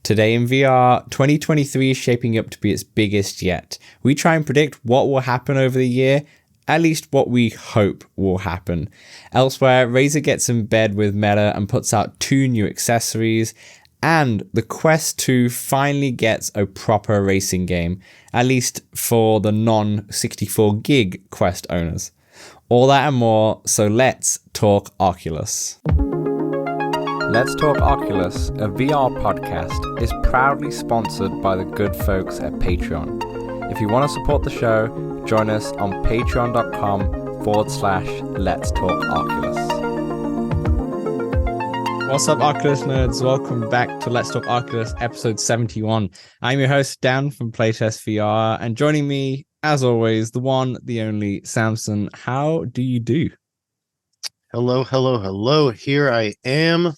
Today in VR, 2023 is shaping up to be its biggest yet. We try and predict what will happen over the year, at least what we hope will happen. Elsewhere, Razer gets in bed with Meta and puts out 2 new accessories, and the Quest 2 finally gets a proper racing game, at least for the non-64 gig Quest owners. All that and more, so let's talk Oculus. Let's Talk Oculus, a VR podcast, is proudly sponsored by the good folks at Patreon. If you want to support the show, join us on patreon.com/Let's Talk Oculus. What's up, Oculus nerds? Welcome back to Let's Talk Oculus, episode 71. I'm your host, Dan from Playtest VR, and joining me, as always, the one, the only, Samson. How do you do? Hello. Here I am,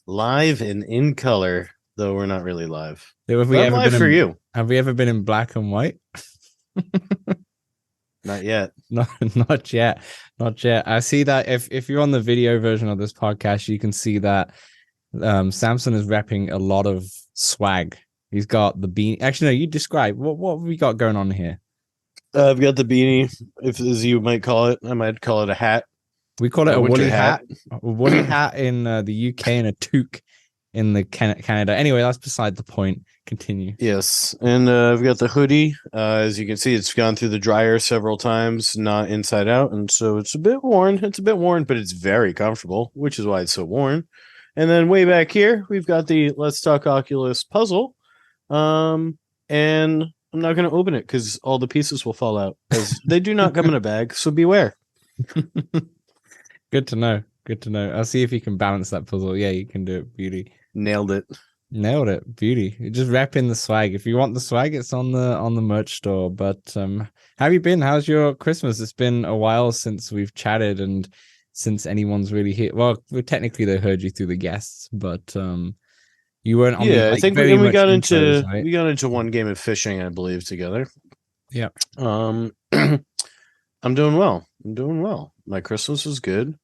live and in color, though we're not really live. Have we ever live been for you? Have we ever been in black and white? Not yet. Not yet. I see that if you're on the video version of this podcast, you can see that Samson is repping a lot of swag. He's got the beanie. Actually, no, you describe what have we got going on here? I've got the beanie, as you might call it. I might call it a hat. We call it a woolly hat. A woolly hat in the UK and a toque in the Canada. Anyway, that's beside the point. Continue. Yes, and I've got the hoodie. As you can see, it's gone through the dryer several times, not inside out, and so it's a bit worn. But it's very comfortable, which is why it's so worn. And then way back here, we've got the Let's Talk Oculus puzzle. And I'm not going to open it because all the pieces will fall out, as they do not come in a bag, so beware. Good to know. I'll see if you can balance that puzzle. Yeah, you can do it. Beauty. Nailed it. Beauty. You're just repping the swag. If you want the swag, it's on the merch store. But how have you been? How's your Christmas? It's been a while since we've chatted and since anyone's really here. Well, technically they heard you through the guests, but you weren't on. Yeah, I think we got into right? We got into one game of fishing, I believe, together. Yeah. I'm doing well. My Christmas was good.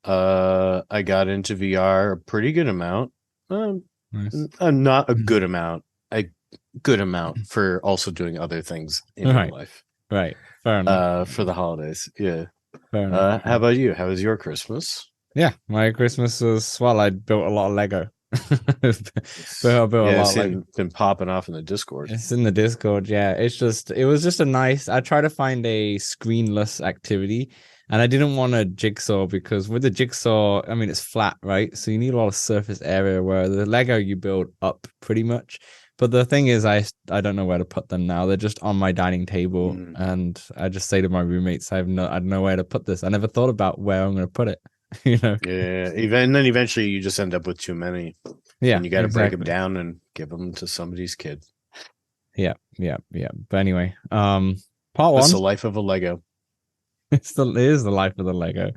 I got into VR a pretty good amount. Nice. Not a good amount. A good amount for also doing other things in my life. Right. Fair enough. For the holidays. Yeah. Fair enough. How about you? How was your Christmas? Yeah, my Christmas was I built a lot of Lego. Been popping off in the Discord. It's in the Discord, yeah. It was just a nice. I try to find a screenless activity, and I didn't want a jigsaw because with the jigsaw, I mean, it's flat, right? So you need a lot of surface area where the Lego you build up pretty much. But the thing is, I don't know where to put them now. They're just on my dining table, and I just say to my roommates, I don't know where to put this. I never thought about where I'm going to put it. You know. Yeah, and then eventually you just end up with too many. Yeah, and you got to break them down and give them to somebody's kid. Yeah. But anyway, part one. It's the life of a Lego. It is the life of the Lego.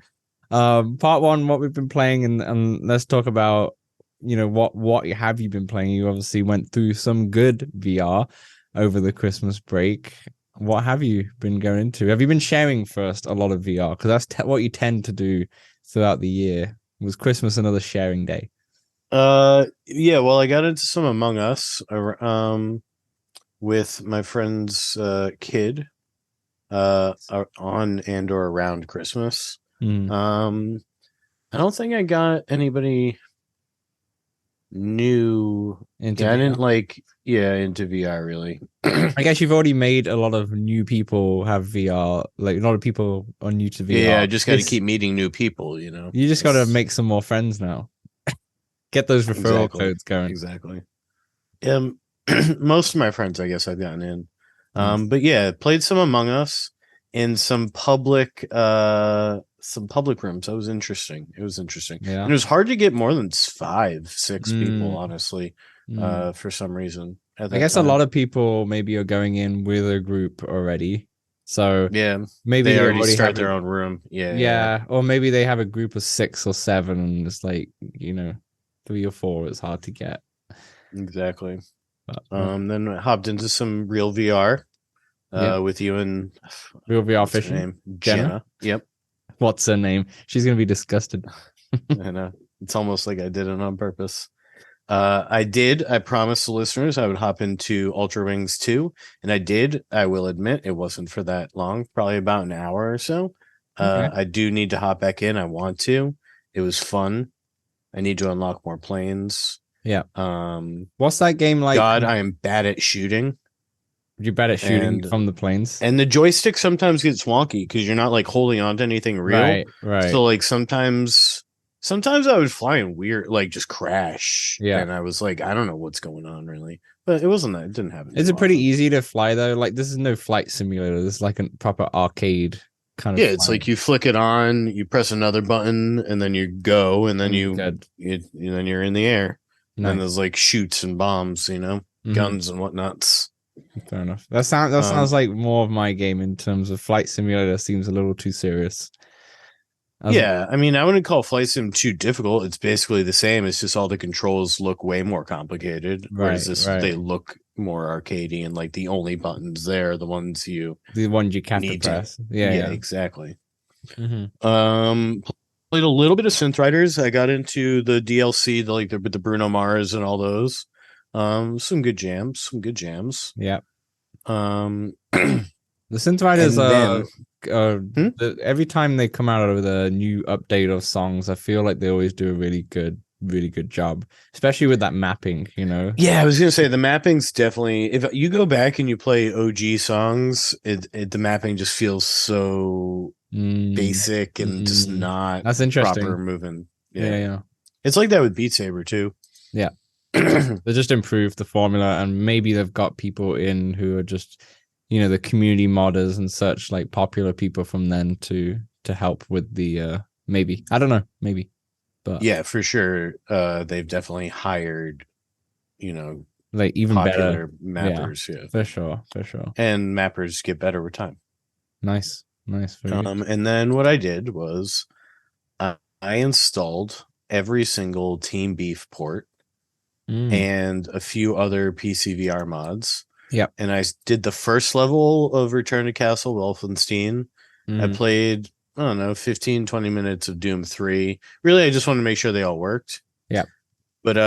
Part one, what we've been playing, and let's talk about what have you been playing. You obviously went through some good VR over the Christmas break. What have you been going into? Have you been sharing first a lot of VR? Because that's what you tend to do throughout the year. Was Christmas another sharing day? Yeah, well, I got into some Among Us with my friend's kid on and or around Christmas. I don't think I got anybody new into VR. I didn't into VR really. I guess you've already made a lot of new people have VR. Like a lot of people are new to VR. Yeah, I just got to keep meeting new people. You just got to make some more friends now. Get those referral codes going. Exactly. Most of my friends, I guess, I've gotten in. But yeah, played some Among Us in some public rooms. That was interesting. It was interesting. Yeah. And it was hard to get more than 5-6 people, honestly, for some reason. I guess a lot of people maybe are going in with a group already. So yeah, maybe they already start their own room. Yeah. Or maybe they have a group of 6 or 7 and it's like, 3 or 4 is hard to get. Exactly. Then I hopped into some real VR with you and real VR fishing. Name? Jenna. Yep. What's her name? She's gonna be disgusted. I know. It's almost like I did it on purpose. I promised the listeners I would hop into Ultra Wings 2, and I did. I will admit it wasn't for that long, probably about an hour or so. Okay. I do need to hop back in. I want to. It was fun. I need to unlock more planes. Yeah. Um, What's that game like? God, I am bad at shooting. You bad at shooting And from the planes? And the joystick sometimes gets wonky because you're not like holding on to anything real. Right. So like sometimes I would fly in weird, like just crash. Yeah. And I was like, I don't know what's going on really. But it wasn't that. It didn't happen. Is it pretty easy to fly though? Like this is no flight simulator. This is like a proper arcade kind of. Yeah, it's like you flick it on, you press another button, and then you go, and then then you're in the air. Nice. And there's like shoots and bombs, guns and whatnots. Fair enough. That sounds like more of my game in terms of flight simulator. Seems a little too serious. I mean, I wouldn't call Flight Sim too difficult. It's basically the same. It's just all the controls look way more complicated. Whereas they look more arcadey, and like the only buttons there are the ones you have to press. Yeah, exactly. Mm-hmm. Played a little bit of Synth Riders. I got into the DLC, the Bruno Mars and all those. Some good jams. Yeah. The Synth Riders every time they come out with a new update of songs, I feel like they always do a really good job, especially with that mapping, Yeah, I was gonna say the mapping's definitely, if you go back and you play OG songs, the mapping just feels so basic and just not that's interesting. Proper moving. Yeah. It's like that with Beat Saber too. Yeah. They just improved the formula, and maybe they've got people in who are just the community modders and such, like popular people from then to help with the maybe, I don't know, maybe, but yeah, for sure. They've definitely hired like even popular better mappers. Yeah, for sure, and mappers get better with time. Nice. And then what I did was I installed every single Team Beef port and a few other PCVR mods. Yeah. And I did the first level of Return to Castle Wolfenstein. I played, I don't know, 15, 20 minutes of Doom 3. Really, I just wanted to make sure they all worked. Yeah. But,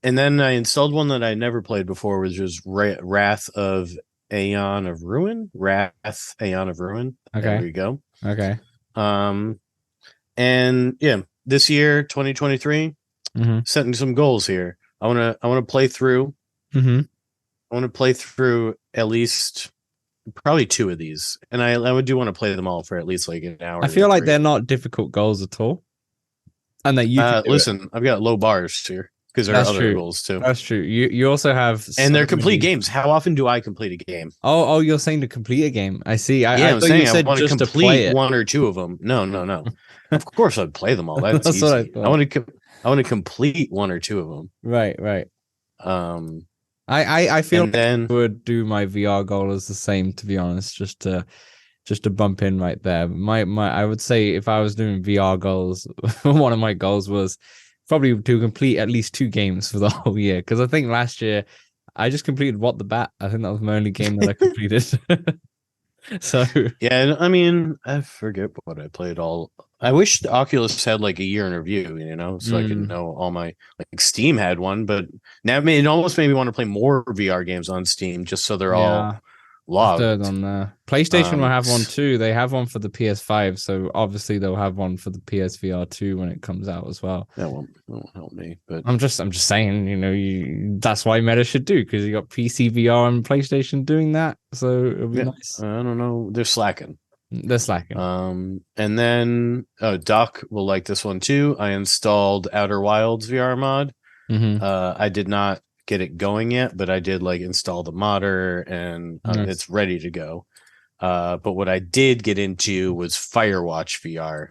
and then I installed one that I never played before, which was Wrath of Aeon of Ruin. Okay. There we go. Okay. And yeah, this year, 2023, setting some goals here. I want to play through. I want to play through at least probably 2 of these, and I do want to play them all for at least like an hour. I feel like they're not difficult goals at all, and that you listen. I've got low bars here because there are other goals too. That's true. You also have, and they're complete games. How often do I complete a game? Oh, you're saying to complete a game? I see. I'm saying I want to complete 1 or 2 of them. No. Of course, I'd play them all. That's easy. What I thought. I want to complete 1 or 2 of them. Right. I feel then I would do my VR goal as the same, to be honest, just to bump in right there. My I would say if I was doing VR goals, one of my goals was probably to complete at least 2 games for the whole year, because I think last year I just completed What the Bat. I think that was my only game that I completed. So yeah, I mean, I forget what I played all. I wish the Oculus had like a year in review, so I could know all my, like Steam had one, but now it almost made me want to play more VR games on Steam just so they're all logged on there. PlayStation will have one too. They have one for the PS5, so obviously they'll have one for the PSVR 2 when it comes out as well. That won't help me, but I'm just saying, that's why Meta should do, because you got PC VR and PlayStation doing that, so it'll be nice. I don't know, they're slacking. And then Doc will like this one too. I installed Outer Wilds VR mod. I did not get it going yet, but I did install the modder, and it's ready to go. But what I did get into was Firewatch VR.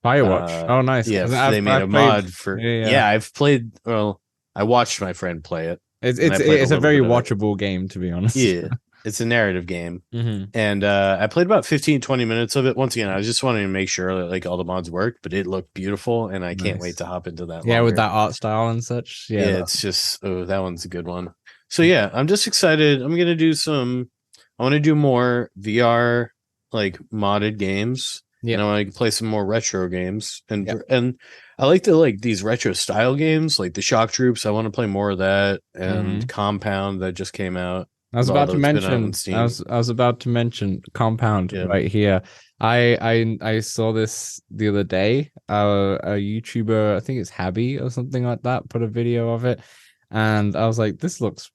Oh, nice. Yeah, they made a mod for. Yeah, I've played. Well, I watched my friend play it. It's a very watchable game, to be honest. Yeah. It's a narrative game. And I played about 15, 20 minutes of it. Once again, I was just wanting to make sure that all the mods worked, but it looked beautiful, and I can't wait to hop into that. Yeah, with that art style and such. Yeah, it's just, that one's a good one. So yeah, I'm just excited. I'm going to do I want to do more VR modded games. and I want to play some more retro games. And Yep. and I like these retro style games, like the Shock Troops. I want to play more of that, and Compound that just came out. I was With all about to those been out on mention. Steam. I was about to mention Compound Yeah. right here. I saw this the other day. A YouTuber, I think it's Habby or something like that, put a video of it, and I was like, this looks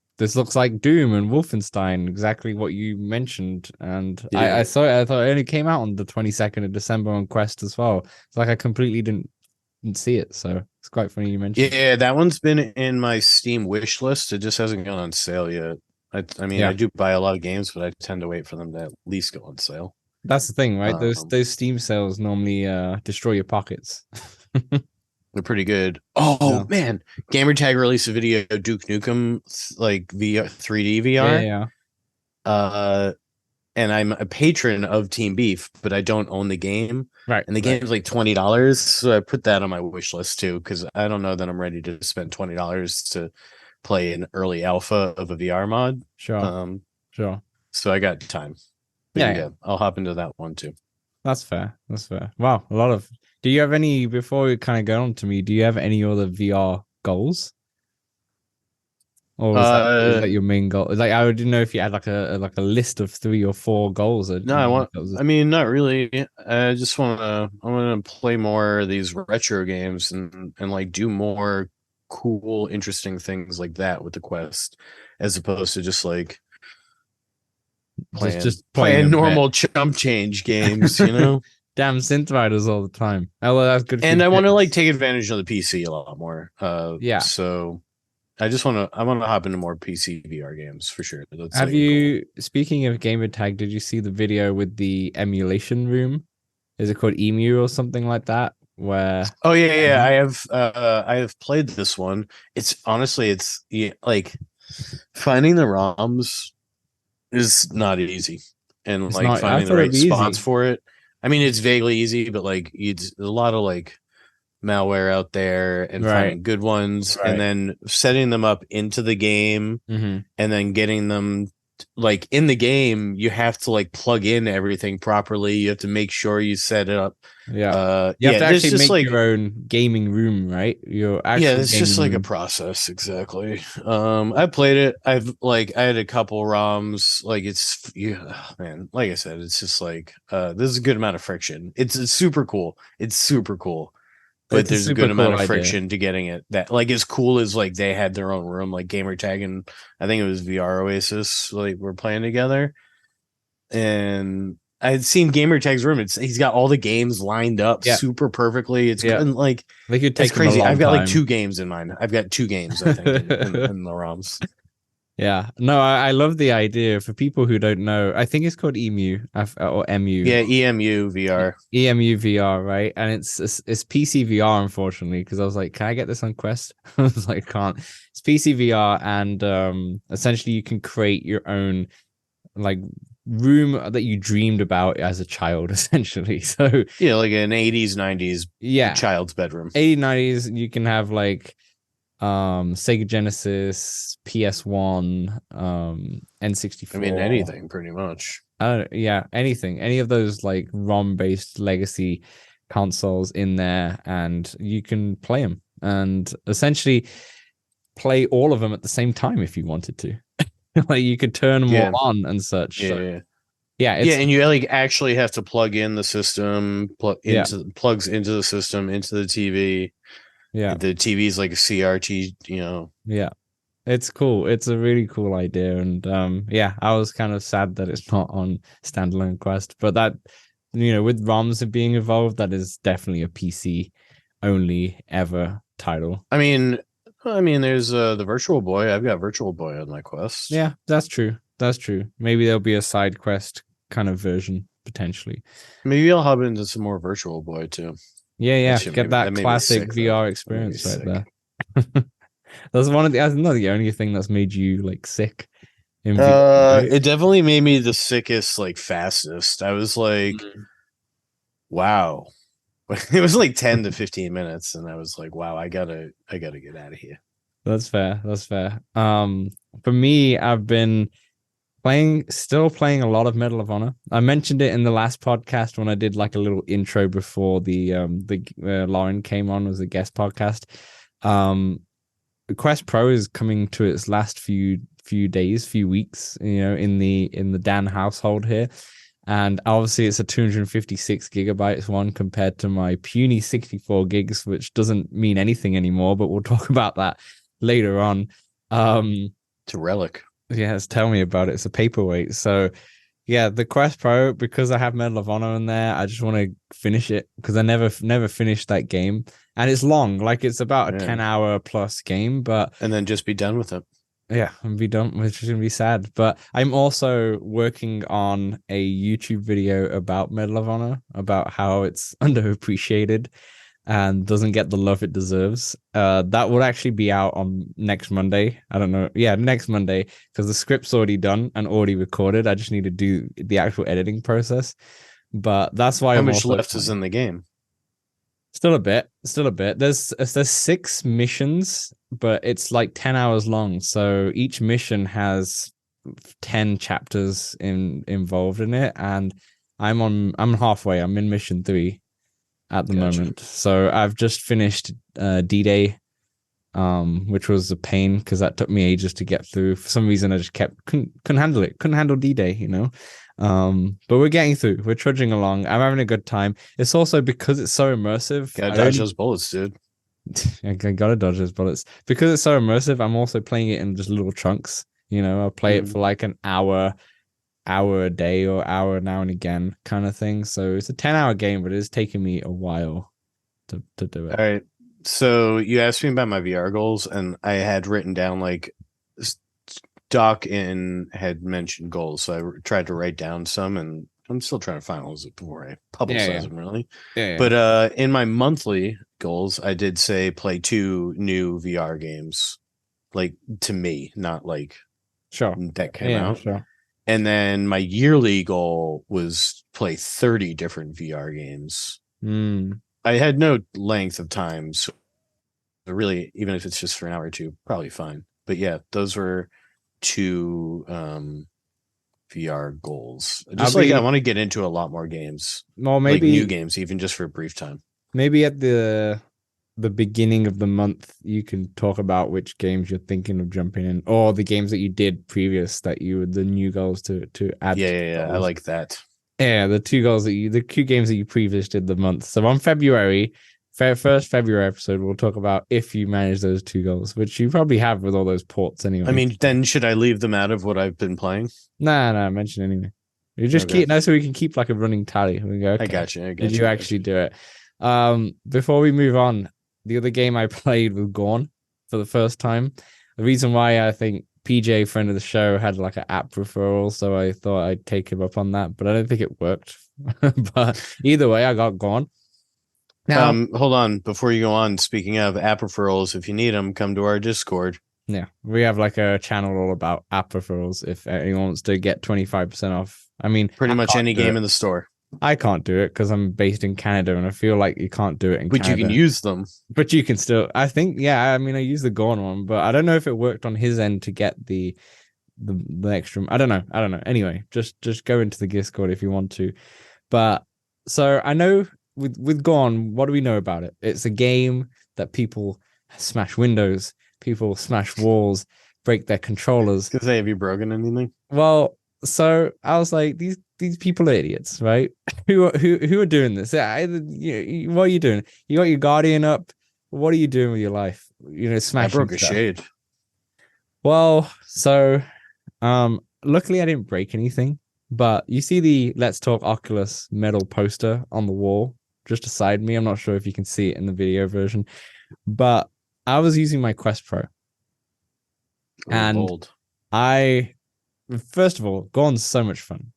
like Doom and Wolfenstein, exactly what you mentioned. And Yeah. I saw it. I thought it only came out on the 22nd of December on Quest as well. It's like I completely didn't see it. So it's quite funny you mentioned. Yeah, that one's been in my Steam wish list. It just hasn't gone on sale yet. I mean, Yeah. I do buy a lot of games, but I tend to wait for them to at least go on sale. That's the thing, right? Those Steam sales normally destroy your pockets. They're pretty good. Oh Yeah. man, Gamertag released a video of Duke Nukem like VR 3D VR. Yeah. And I'm a patron of Team Beef, but I don't own the game. Right. And the game's like $20, so I put that on my wish list too, because I don't know that I'm ready to spend $20 to play an early alpha of a VR mod. Sure. Sure. So I got time. But yeah, I'll hop into that one too. That's fair. That's fair. Wow, a lot of. Do you have any, before we kind of go on to me, do you have any other VR goals? Or is that your main goal? Like, I didn't know if you had like a list of 3 or 4 goals. No, I mean, not really. I just I want to play more of these retro games and like do more cool, interesting things like that with the Quest, as opposed to just like playing normal chump change games, you know. Damn synth riders all the time. Oh, well, that's good. And I want to like take advantage of the PC a lot more. Yeah. So I want to hop into more PC VR games for sure. That's have you, speaking of gamertag, did you see the video with the emulation room? Is it called Emu or something like that? Where I have played this one. It's honestly like finding the ROMs is not easy, and it's like finding the right spots for it. I mean, it's vaguely easy, but like there's a lot of like malware out there, and finding good ones, and then setting them up into the game, and then getting them like in the game. You have to like plug in everything properly. You have to make sure you set it up. You have to actually make like your own gaming room, right? It's just like a process. Exactly. I played it. I had a couple ROMs. Like man, like I said, it's just like there's a good amount of friction. It's super cool. It's super cool. But there's a good amount of friction to getting it that like as cool as like they had their own room, like Gamertag, and I think it was VR Oasis, like we're playing together. And I had seen Gamertag's room. He's got all the games lined up super perfectly. It's like it's crazy. I've got like 2 games in mind. I've got 2 games, I think, in the ROMs. Yeah, no, I love the idea. For people who don't know, I think it's called Emu or Emu. Yeah, EMU VR. EMU VR, right? And it's PC VR, unfortunately, because I was like, can I get this on Quest? I was like, I can't. It's PC VR, and essentially you can create your own like room that you dreamed about as a child, essentially. So yeah, like an 80s, 90s child's bedroom. 80s, 90s, you can have like Sega Genesis, PS1, N64. I mean, anything pretty much. Anything. Any of those like ROM-based legacy consoles in there, and you can play them and essentially play all of them at the same time if you wanted to. Like you could turn them all on and such. And you like actually have to plug in the system, plugs into the system, into the TV. Yeah, the TV is like a CRT, you know. Yeah, it's cool. It's a really cool idea, and I was kind of sad that it's not on standalone Quest, but that, you know, with ROMs being involved, that is definitely a PC only ever title. I mean, there's the Virtual Boy. I've got Virtual Boy on my Quest. Yeah, that's true. That's true. Maybe there'll be a side quest kind of version potentially. Maybe I'll hop into some more Virtual Boy too. Yeah. Get that classic VR experience right there. That's that's not the only thing that's made you like sick. In VR, right? It definitely made me the sickest, like fastest. I was like, wow. It was like 10 to 15 minutes, and I was like, wow, I gotta get out of here. That's fair. For me, I've been Still playing a lot of Medal of Honor. I mentioned it in the last podcast when I did like a little intro before the Lauren came on as a guest podcast. The Quest Pro is coming to its last few days, few weeks, in the Dan household here. And obviously it's a 256 gigabytes one compared to my puny 64 gigs, which doesn't mean anything anymore, but we'll talk about that later on. It's a relic. Yes, tell me about it. It's a paperweight. So yeah, the Quest Pro, because I have Medal of Honor in there, I just want to finish it because I never finished that game. And it's long, like it's about a 10-hour plus game, but and then just be done with it. Yeah, and be done, which is gonna be sad. But I'm also working on a YouTube video about Medal of Honor, about how it's underappreciated and doesn't get the love it deserves. That would actually be out on next Monday. I don't know. Yeah, next Monday, because the script's already done and already recorded. I just need to do the actual editing process. But that's why how much left is in the game? Still a bit. There's 6 missions, but it's like 10 hours long. So each mission has 10 chapters involved in it, and I'm halfway. I'm in mission 3 at the moment. So I've just finished D-Day, which was a pain because that took me ages to get through. For some reason, I just couldn't handle it. Couldn't handle D-Day, but we're getting through. We're trudging along. I'm having a good time. It's also because it's so immersive. Gotta dodge those bullets, dude. I gotta dodge those bullets. Because it's so immersive, I'm also playing it in just little chunks. I'll play it for like an hour a day or hour now and again kind of thing. So it's a 10-hour game, but it is taking me a while to do it. All right. So you asked me about my VR goals, and I had written down like Doc had mentioned goals, so I tried to write down some, and I'm still trying to finalize it before I publicize them, really. Yeah. But in my monthly goals, I did say play 2 new VR games, like to me, not like that came out. Sure. And then my yearly goal was play 30 different VR games. I had no length of time, so really, even if it's just for an hour or two, probably fine. But yeah, those were 2 VR goals. Just I want to get into a lot more games. Well, maybe like new games, even just for a brief time. Maybe at the beginning of the month, you can talk about which games you're thinking of jumping in, or the games that you did previous that the new goals to add. Yeah, I like that. Yeah, the 2 games that you previously did the month. So on February. First February episode, we'll talk about if you manage those 2 goals, which you probably have with all those ports anyway. I mean, then should I leave them out of what I've been playing? Nah, mention anyway. You just keep so we can keep like a running tally. We go, okay, I got you. Did you actually do it? Before we move on, the other game I played with Gorn for the first time. The reason why I think PJ, friend of the show, had like an app referral, so I thought I'd take him up on that, but I don't think it worked. But either way, I got Gorn. Now, hold on. Before you go on, speaking of app referrals, if you need them, come to our Discord. Yeah, we have like a channel all about app referrals if anyone wants to get 25% off. I mean, pretty much any game in the store. I can't do it because I'm based in Canada, and I feel like you can't do it in Canada. But you can use them. But you can still, I think, I mean, I use the Gorn one, but I don't know if it worked on his end to get the extra. I don't know. Anyway, just go into the Discord if you want to. But so I know with Gorn, what do we know about it? It's a game that people smash windows, people smash walls, break their controllers. Because have you broken anything? Well, so I was like, these people are idiots, right? who are doing this? What are you doing? You got your Guardian up. What are you doing with your life? Smashing. I broke a shade. Well, so luckily I didn't break anything. But you see the Let's Talk Oculus metal poster on the wall just beside me. I'm not sure if you can see it in the video version, but I was using my Quest Pro. First of all, Gorn's so much fun.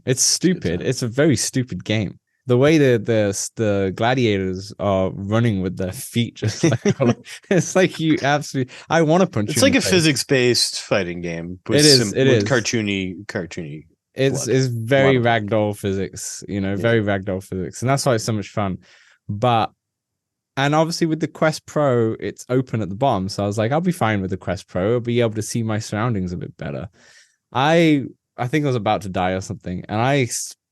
It's stupid. It's a very stupid game. The way the gladiators are running with their feet, just like it's like you absolutely. I want to punch. It's like a physics-based fighting game. It is cartoony. It's very ragdoll physics, very ragdoll physics, and that's why it's so much fun. And obviously with the Quest Pro, it's open at the bottom, so I was like, I'll be fine with the Quest Pro. I'll be able to see my surroundings a bit better. I think I was about to die or something, and I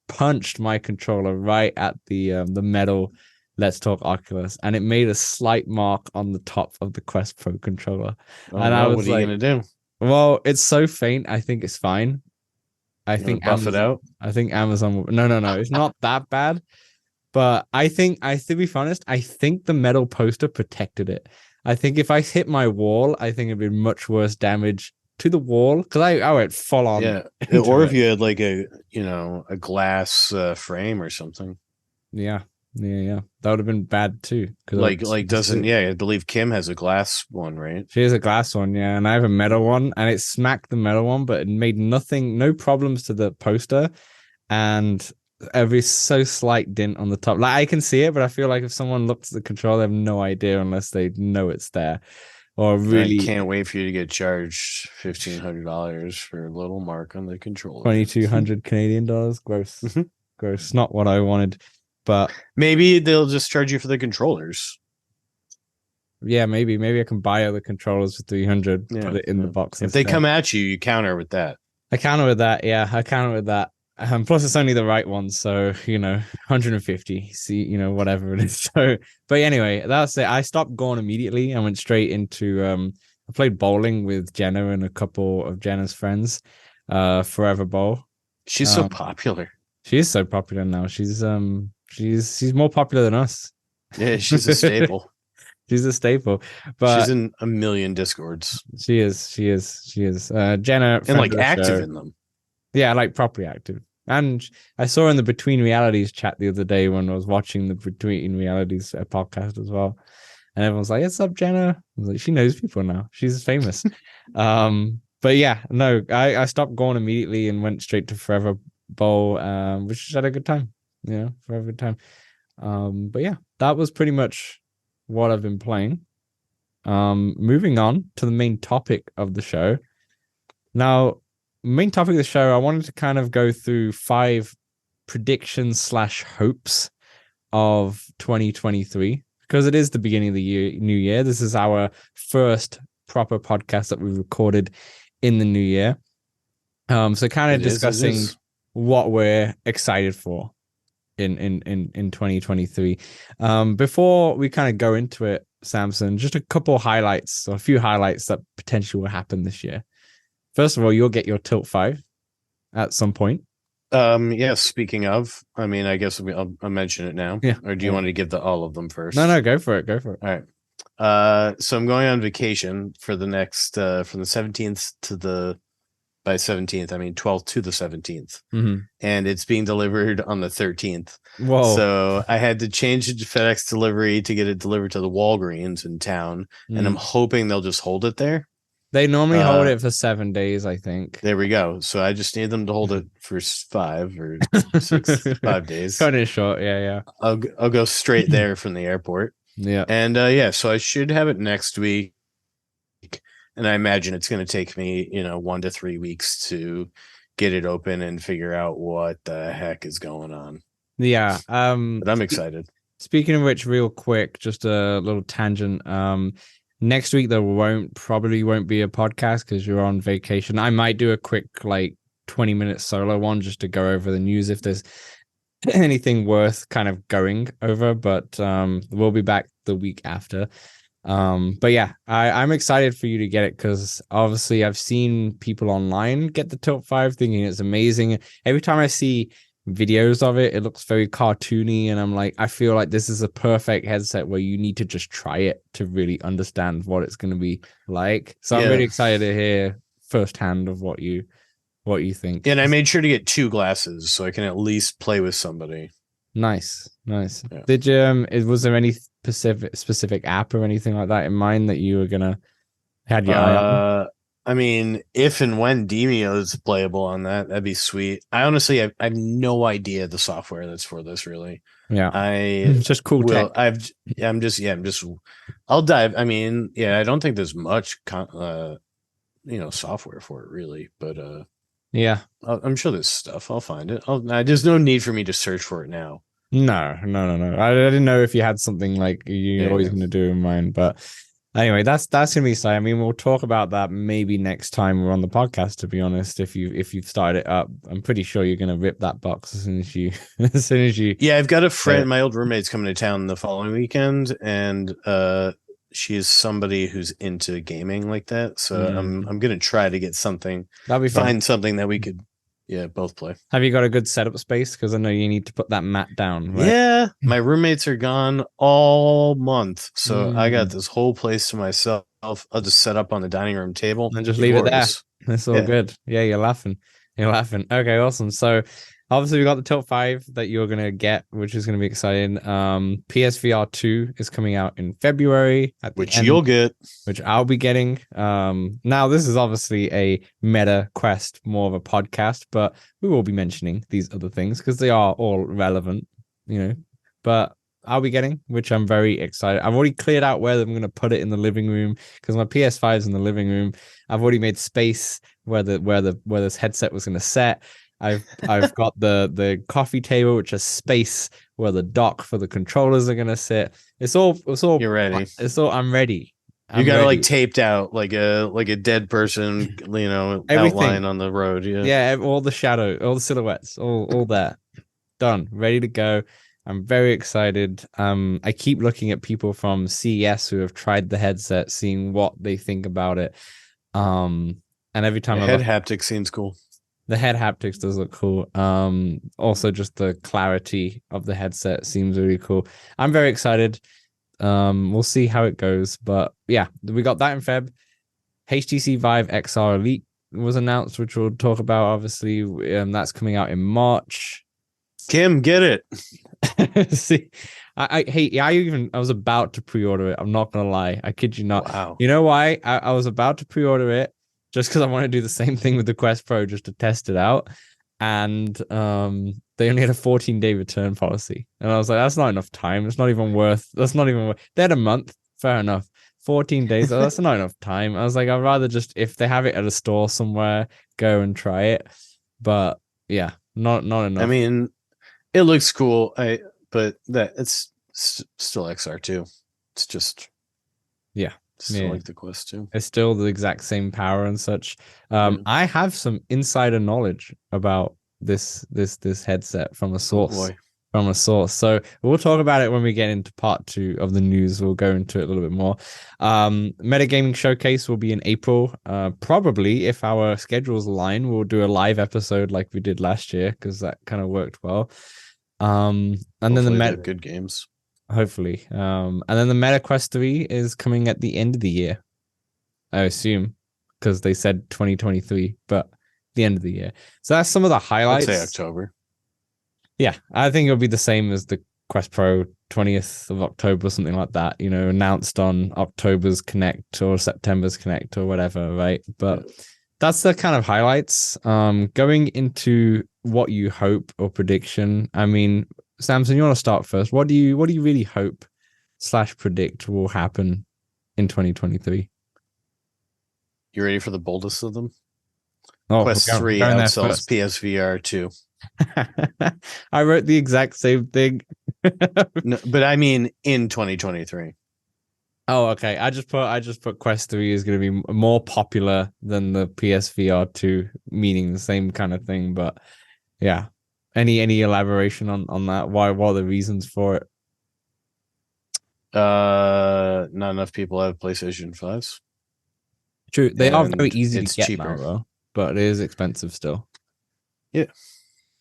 punched my controller right at the metal Let's Talk Oculus, and it made a slight mark on the top of the Quest Pro controller. Oh And I no, what was are you like, gonna do? well, it's so faint. I think it's fine. I You gonna think buff it Amazon. out? I think Amazon. No. It's not that bad. But to be honest, I think the metal poster protected it. I think if I hit my wall, I think it'd be much worse damage to the wall because I went full on Yeah. into Or if it. you had like a glass frame or something. Yeah, yeah. That would have been bad too because Like doesn't I believe Kim has a glass one, right? she has a glass one, yeah, and I have a metal one, and it smacked the metal one, but it made no problems to the poster, and every so slight dent on the top. Like I can see it, but I feel like if someone looks at the control, they have no idea unless they know it's there. Or I really can't wait for you to get charged $1,500 for a little mark on the controller. 2,200 Canadian dollars. Gross. Gross. Not what I wanted. But Maybe they'll just charge you for the controllers. yeah, maybe I can buy other controllers for 300, Yeah, put it in the box if they instead. come at you, you counter with that. I counter with that. Yeah, I counter with that. Plus, it's only the right one, so 150. See, whatever it is. So, but anyway, that's it. I stopped going immediately. I went straight into. I played bowling with Jenna and a couple of Jenna's friends. Forever Bowl. She's so popular. She is so popular now. She's more popular than us. Yeah, she's a staple. She's a staple. But she's in a million discords. She is. Jenna and like active show. in them. Yeah, like properly active. And I saw in the Between Realities chat the other day when I was watching the Between Realities podcast as well. And everyone's like, "What's up, Jenna?" I was like, she knows people now. She's famous. But yeah, no, I stopped going immediately and went straight to Forever Bowl, which had a good time. Forever good time. But yeah, that was pretty much what I've been playing. Moving on to the main topic of the show. Now, main topic of the show, I wanted to kind of go through 5 predictions / hopes of 2023 because it is the beginning of the new year. This is our first proper podcast that we recorded in the new year. So kind of discussing what we're excited for in 2023. Before we kind of go into it, Samson, just a couple highlights or a few highlights that potentially will happen this year. First of all, you'll get your Tilt 5 at some point. Yeah, speaking of, I mean, I guess I'll mention it now. Yeah. Or do you want to give all of them first? No, go for it. All right. So I'm going on vacation for the next from the 17th to by 17th, I mean 12th to the 17th. Mm-hmm. And it's being delivered on the 13th. Whoa. So I had to change it to FedEx delivery to get it delivered to the Walgreens in town. And I'm hoping they'll just hold it there. They normally hold it for 7 days, I think. There we go. So I just need them to hold it for 5 or 5 days. Cut it short. Yeah. I'll go straight there from the airport. Yeah. And so I should have it next week. And I imagine it's going to take me, 1 to 3 weeks to get it open and figure out what the heck is going on. Yeah. But I'm excited. Speaking of which, real quick, just a little tangent. Next week there probably won't be a podcast because you're on vacation. I might do a quick 20-minute solo one just to go over the news if there's anything worth kind of going over. But we'll be back the week after. But yeah, I'm excited for you to get it because obviously I've seen people online get the Tilt 5 thinking it's amazing. Every time I see videos of it, it looks very cartoony, and I'm like, I feel like this is a perfect headset where you need to just try it to really understand what it's going to be like. So I'm really excited to hear firsthand of what you think. And I made sure to get 2 glasses so I can at least play with somebody. Nice. Yeah. Did you was there any specific app or anything like that in mind that you were gonna had your eye on? I mean, if and when Demio is playable on that'd be sweet. I honestly I have no idea the software that's for this really. Yeah. It's just cool tech. I'll dive. I mean, I don't think there's much software for it really, but yeah, I'm sure there's stuff. I'll find it. There's no need for me to search for it now. No. I didn't know if you had something like you're always going to do in mind, but Anyway, that's gonna be exciting. I mean, we'll talk about that maybe next time we're on the podcast. To be honest, if you've started it up, I'm pretty sure you're gonna rip that box as soon as you as soon as you. Yeah, I've got a friend. My old roommate's coming to town the following weekend, and she is somebody who's into gaming like that. So I'm gonna try to get something. That'll be fun. Find something that we could, both play. Have you got a good setup space? Because I know you need to put that mat down. Right? Yeah, my roommates are gone all month, so I got this whole place to myself. I'll just set up on the dining room table and just leave it there. It's all good. Yeah, you're laughing. You're laughing. Okay, awesome. So obviously we got the Tilt 5 that you're gonna get, which is gonna be exciting. PSVR 2 is coming out in February, which you'll get, which I'll be getting. Now this is obviously a Meta Quest, more of a podcast, but we will be mentioning these other things because they are all relevant, But I'll be getting, which I'm very excited. I've already cleared out where I'm going to put it in the living room because my PS5 is in the living room. I've already made space where this headset was going to set. I've got the coffee table, which is space where the dock for the controllers are going to sit. It's all. You're ready. I'm ready. You got it like taped out like a dead person, outline on the road. Yeah, all the shadow, all the silhouettes, all there, done, ready to go. I'm very excited. I keep looking at people from CES who have tried the headset, seeing what they think about it. And every time the head haptics seems cool. The head haptics does look cool. Also just the clarity of the headset seems really cool. I'm very excited. We'll see how it goes, but yeah, we got that in Feb. HTC Vive XR Elite was announced, which we'll talk about. Obviously, that's coming out in March. Kim, get it. See, I was about to pre-order it. I'm not gonna lie. I kid you not. Wow. You know why? I was about to pre-order it just because I want to do the same thing with the Quest Pro just to test it out. And they only had a 14-day return policy. And I was like, that's not enough time. It's not even worth. They had a month. Fair enough. 14 days. That's not enough time. I was like, I'd rather just, if they have it at a store somewhere, go and try it. But yeah, not enough. I mean, it looks cool. But that it's still XR2. It's just still like the Quest 2. It's still the exact same power and such. I have some insider knowledge about this headset from a source. So we'll talk about it when we get into part 2 of the news. We'll go into it a little bit more. Metagaming Showcase will be in April. Probably, if our schedules align, we'll do a live episode like we did last year because that kind of worked well. And hopefully then the good games. Hopefully. And then the Meta Quest 3 is coming at the end of the year, I assume, because they said 2023, but the end of the year. So that's some of the highlights. I'd say October. Yeah, I think it'll be the same as the Quest Pro, 20th of October, something like that, announced on October's Connect or September's Connect or whatever, right? But that's the kind of highlights. Going into what you hope or prediction, I mean, Samson, you want to start first. What do you really hope / predict will happen in 2023? You ready for the boldest of them? Oh, Quest 3 outsells PSVR 2. I wrote the exact same thing. No, but I mean in 2023. Oh, okay. I just put Quest 3 is going to be more popular than the PSVR 2, meaning the same kind of thing. But yeah, any elaboration on that? What are the reasons for it? Not enough people have PlayStation 5s. True, they are very easy to get cheaper now, though, but it is expensive still. Yeah,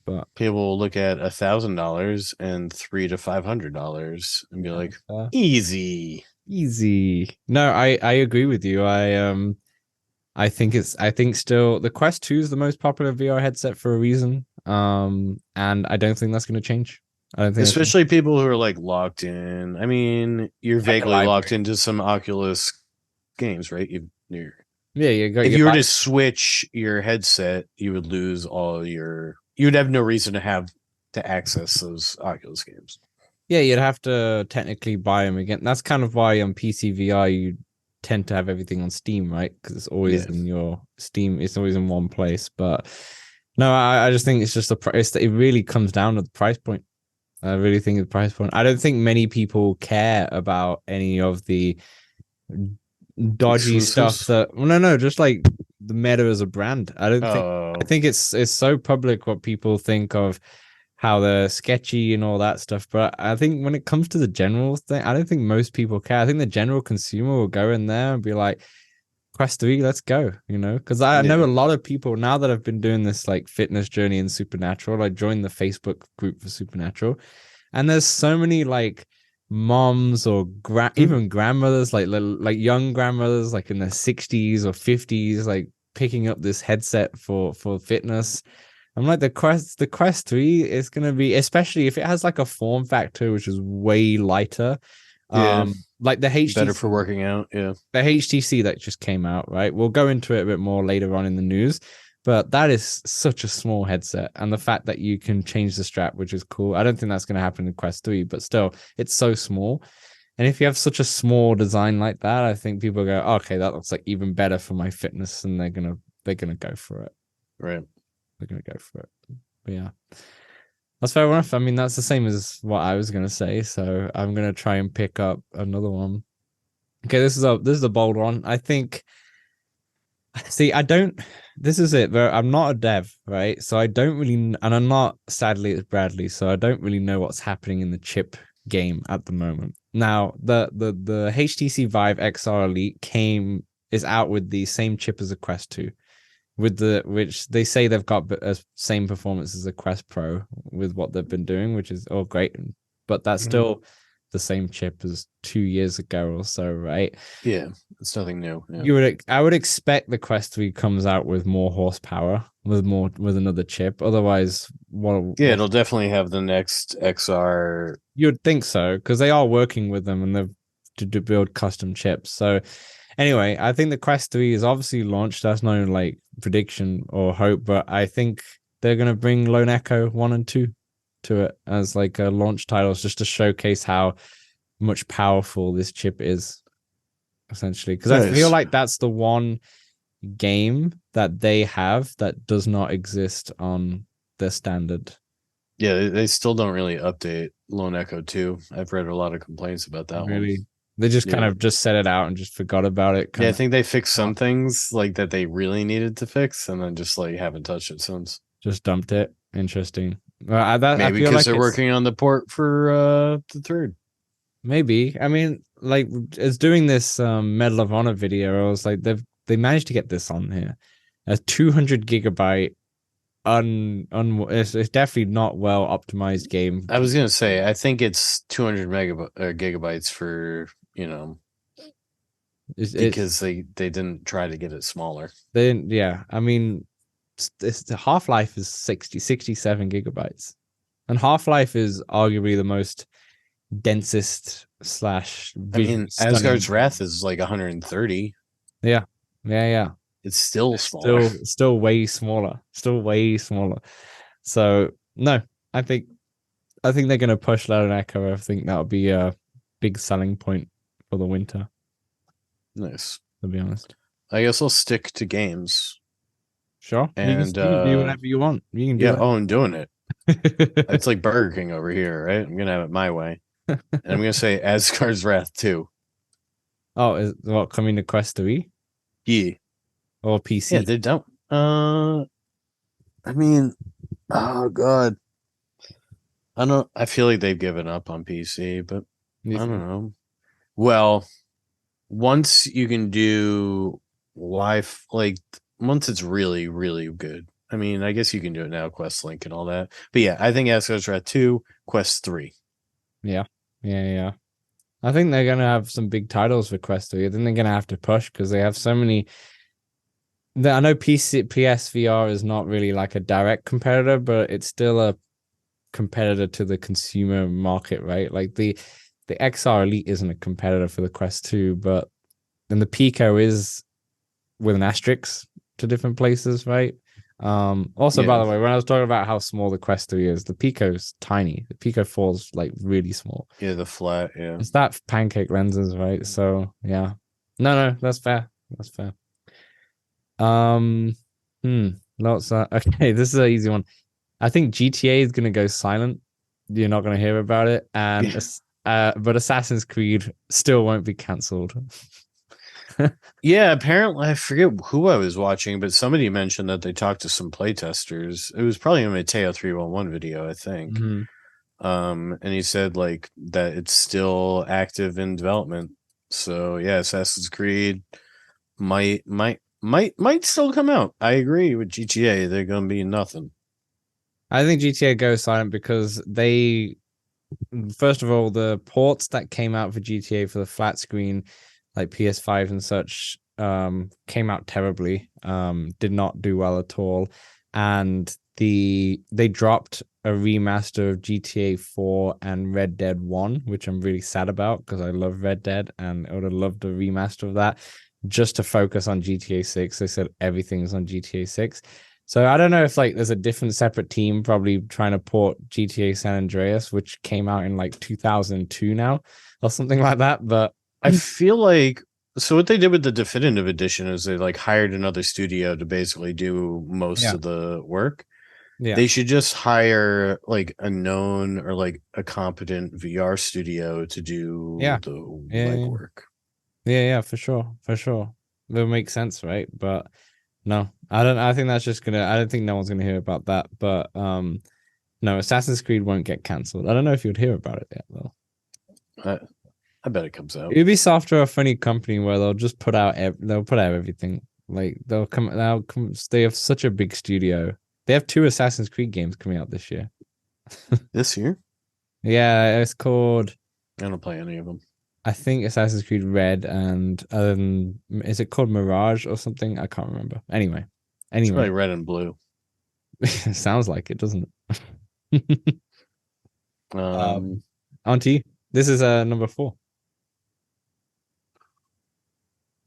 but people will look at $1,000 and $300 to $500 and be like, easy. No, I agree with you. I think still the Quest 2 is the most popular VR headset for a reason. And I don't think that's going to change. I don't think, especially people who are like locked in. I mean, you're vaguely locked into some Oculus games, right? If you were to switch your headset, you would lose you would have no reason to access those Oculus games. Yeah, you'd have to technically buy them again. That's kind of why on PC VR you tend to have everything on Steam, right? Because it's always in your Steam. It's always in one place. But no, I just think it's just the price. It really comes down to the price point. I really think the price point. I don't think many people care about any of the dodgy stuff Exclusives? that, well, no, just like the Meta as a brand. Oh, I think it's so public what people think of how they're sketchy and all that stuff. But I think when it comes to the general thing, I don't think most people care. I think the general consumer will go in there and be like, Quest 3, let's go, because I know yeah. a lot of people now that have been doing this like fitness journey in Supernatural. I joined the Facebook group for Supernatural, and there's so many like moms or even grandmothers, like young grandmothers, like in their 60s or 50s, like picking up this headset for fitness. I'm like the Quest 3 is gonna be, especially if it has like a form factor which is way lighter. Yeah. Like the Better for HTC working out. Yeah. the HTC that just came out, right? We'll go into it a bit more later on in the news, but that is such a small headset. And the fact that you can change the strap, which is cool. I don't think that's going to happen in Quest 3, but still, it's so small. And if you have such a small design like that, I think people go, oh, okay, that looks like even better for my fitness, and they're gonna go for it. Right. They're gonna go for it. But yeah. That's fair enough. I mean, that's the same as what I was gonna say. So I'm gonna try and pick up another one. Okay, this is a bold one. I think. See, I don't. This is it. Though I'm not a dev, right? So I don't really, and I'm not. Sadly, it's Bradley, so I don't really know what's happening in the chip game at the moment. Now, the HTC Vive XR Elite is out with the same chip as a Quest 2, which they say they've got the same performance as a Quest Pro with what they've been doing, which is all great, but that's still the same chip as 2 years ago or so, right? Yeah. It's nothing new. Yeah. I would expect the Quest 3 comes out with more horsepower, with another chip. Otherwise, Yeah, it'll definitely have the next XR. you'd think so, because they are working with them and they've to build custom chips. So anyway, I think the Quest 3 is obviously launched. That's no like prediction or hope, but I think they're gonna bring Lone Echo 1 and 2 to it as like a launch titles, just to showcase how much powerful this chip is, essentially. Because I feel Nice. like that's the one game that they have that does not exist on the standard. Yeah, they still don't really update Lone Echo 2. I've read a lot of complaints about that one. Really, they just kind Yeah. of just set it out and just forgot about it. Yeah, I Kind think they fixed some things like that they really needed to fix, and then just like haven't touched it since. just dumped it. Interesting. I Maybe feel because like they're it's working on the port for the third. maybe. I mean, like as doing this Medal of Honor video, I was like, they managed to get this on here. A 200 gigabyte it's definitely not well optimized game. I was gonna say, I think it's 200 gigabytes for It's because they didn't try to get it smaller. then yeah. I mean, the Half-Life is 67 gigabytes, and Half-Life is arguably the most densest slash I visually mean, stunning. Asgard's Wrath is like 130. Yeah, yeah. It's still It's smaller. still way smaller. Still way smaller. So no, I think they're gonna push Loud and Echo. I think that'll be a big selling point for the winter, Nice. to be honest. I guess I'll stick to games. Sure. And You can do whatever you want. You can do yeah, I'm doing it. that. It's like Burger King over here, right? I'm gonna have it my way. And I'm gonna say Asgard's Wrath 2. Oh, is what coming to Quest 3 Yeah. or PC? Yeah, they don't. I mean, oh god. I feel like they've given up on PC, but I don't know. Well, once you can do live, like once it's really, really good. I mean, I guess you can do it now, Quest Link and all that. But yeah, I think Asgard's Wrath 2, Quest 3. Yeah. I think they're gonna have some big titles for Quest 3. I think they're gonna have to push because they have so many. I know PSVR is not really like a direct competitor, but it's still a competitor to the consumer market, right? Like the XR Elite isn't a competitor for the Quest 2, but then the Pico is with an asterisk to different places, right? Also, by the way, when I was talking about how small the Quest 3 is, the Pico's tiny. The Pico 4 is like really small. Yeah, the flat, yeah. It's that pancake lenses, right? So yeah. No, that's fair. That's fair. Lots okay, this is an easy one. I think GTA is gonna go silent. You're not gonna hear about it. And but Assassin's Creed still won't be cancelled. Yeah, apparently I forget who I was watching, but somebody mentioned that they talked to some playtesters. It was probably a Mateo 311 video, I think. Hmm. And he said like that it's still active in development. So yeah, Assassin's Creed might still come out. I agree with GTA. They're gonna be nothing. I think GTA goes silent because they, first of all, the ports that came out for GTA for the flat screen, like PS5 and such, came out terribly. Did not do well at all, and they dropped a remaster of GTA 4 and Red Dead 1, which I'm really sad about because I love Red Dead and I would have loved a remaster of that just to focus on GTA 6. They said everything's on GTA 6. So I don't know if like there's a different separate team probably trying to port GTA San Andreas, which came out in like 2002 now or something like that. But I feel like so what they did with the definitive edition is they like hired another studio to basically do most yeah, of the work. yeah, They should just hire like a known or like a competent VR studio to do yeah, the yeah, legwork. yeah, for sure, for sure. It'll make sense, right? But no, I don't. I think that's just gonna. I don't think no one's gonna hear about that. But no, Assassin's Creed won't get cancelled. I don't know if you'd hear about it yet though. I, I bet it comes out. Ubisoft are a funny company where they'll just put out they'll put out everything. Like they'll come they have such a big studio. They have two Assassin's Creed games coming out this year. This year? Yeah, it's called I don't play any of them. I think Assassin's Creed Red and is it called Mirage or something? I can't remember. Anyway. It's probably Anyway. red and blue. Sounds like it, doesn't it? Um, Auntie, this is number 4.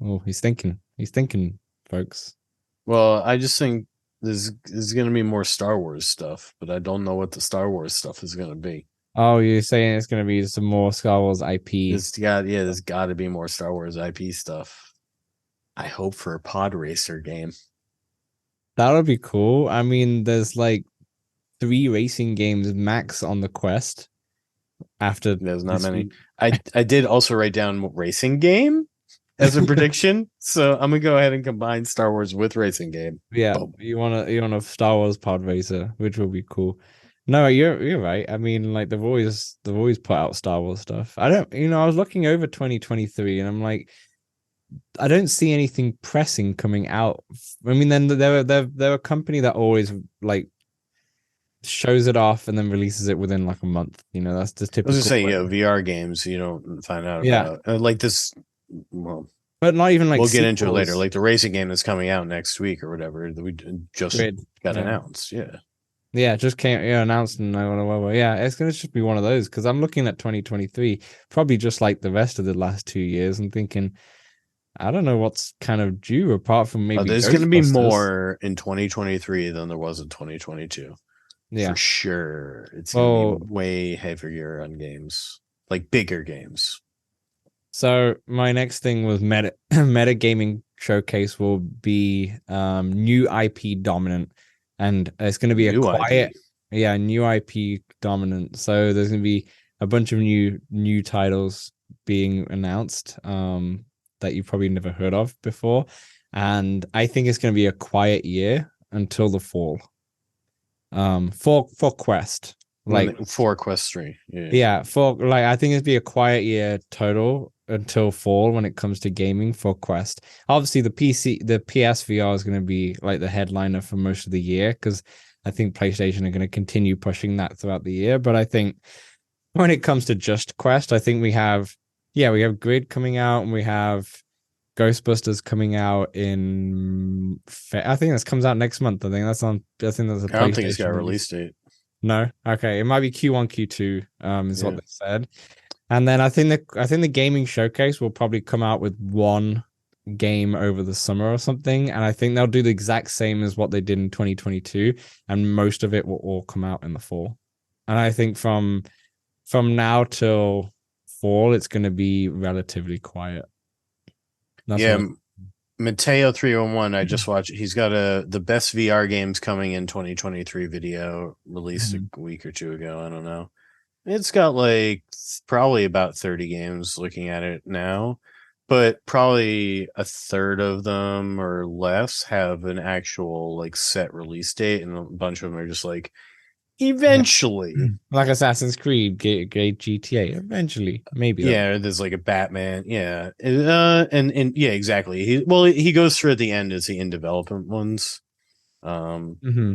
Oh, he's thinking. He's thinking, folks. well, I just think there's going to be more Star Wars stuff, but I don't know what the Star Wars stuff is going to be. Oh, you're saying it's gonna be some more Star Wars IP. There's got to be more Star Wars IP stuff. I hope for a pod racer game. That would be cool. I mean, there's like 3 racing games max on the Quest after There's not this many. week. I did also write down racing game as a prediction, so I'm gonna go ahead and combine Star Wars with racing game. Yeah, Boom. you want a Star Wars pod racer, which will be cool. No, you're right. I mean, like they've always put out Star Wars stuff. I don't, I was looking over 2023 and I'm like, I don't see anything pressing coming out. I mean, then they're a company that always like shows it off and then releases it within like a month. That's the I was just typical saying, way. VR games you don't find out Yeah, about like this. Well, but not even like we'll get into it later. sequels. Like the racing game that's coming out next week or whatever that we just Grid. got Yeah. announced. Yeah. Yeah, it just came announced and I went, well, yeah, it's gonna just be one of those because I'm looking at 2023, probably just like the rest of the last 2 years and thinking, I don't know what's kind of due apart from maybe There's going to be Ghostbusters. more in 2023 than there was in 2022. For Yeah. sure. It's going to Well, be way heavier on games, like bigger games. so my next thing was meta gaming showcase will be new IP dominant, and it's going to be a New quiet, IP. yeah, new IP dominant. So there's going to be a bunch of new titles being announced that you've probably never heard of before, and I think it's going to be a quiet year until the fall. For Quest, like For Quest 3. Yeah. yeah, for like I think it'd be a quiet year total until fall when it comes to gaming for Quest. Obviously, the PSVR is going to be like the headliner for most of the year because I think PlayStation are going to continue pushing that throughout the year. But I think when it comes to just Quest, I think we have Grid coming out and we have Ghostbusters coming out in. I think this comes out next month. I think that's on. I think that's a I don't think it's got a PlayStation release date. No, okay, it might be Q1, Q2. Is what Yeah. they said, and then I think the gaming showcase will probably come out with one game over the summer or something, and I think they'll do the exact same as what they did in 2022, and most of it will all come out in the fall. And I think from now till fall, it's going to be relatively quiet. That's Yeah. what Mateo 301, I just watched. He's got the best VR games coming in 2023 video released a week or two ago. I don't know. It's got like probably about 30 games looking at it now. but probably a third of them or less have an actual like set release date, and a bunch of them are just like eventually, like Assassin's Creed, great GTA. Eventually, maybe. yeah. There's like a Batman, yeah, and yeah, exactly. He goes through at the end as the in development ones. Mm-hmm.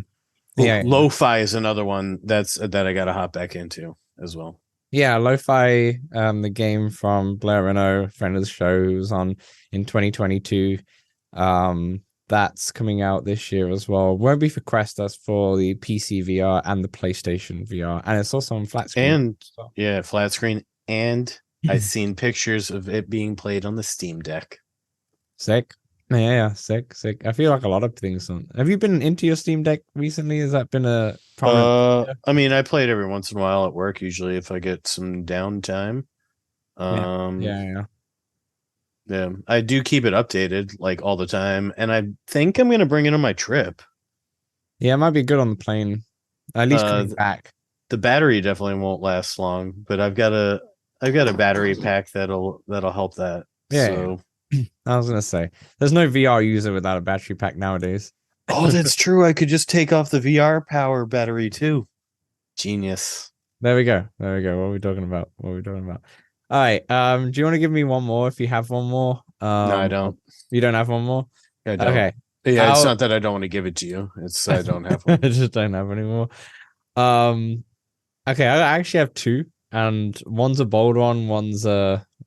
Yeah. Lo-fi is another one that I got to hop back into as well. Yeah, Lo-Fi, the game from Blair Renault, friend of the show, who's on in 2022. That's coming out this year as well. Won't be for Quest, that's for the PC VR and the PlayStation VR, and it's also on flat screen. And yeah, flat screen. And I've seen pictures of it being played on the Steam Deck. Sick. Yeah, sick. I feel like a lot of things. Have you been into your Steam Deck recently? Has that been a prominent? I mean, I play it every once in a while at work, usually if I get some downtime. Yeah. I do keep it updated like all the time, and I think I'm gonna bring it on my trip. Yeah, it might be good on the plane. At least coming back. The battery definitely won't last long, but I've got a battery pack that'll help that. Yeah. So I was gonna say, there's no VR user without a battery pack nowadays. oh, that's true. I could just take off the VR power battery too. Genius. There we go. What are we talking about? All right. Do you want to give me one more if you have one more? No, I don't. You don't have one more? I don't. Okay. Yeah, it's not that I don't want to give it to you. It's I don't have one. I just don't have any more. Okay, I actually have two, and one's a bold one, one's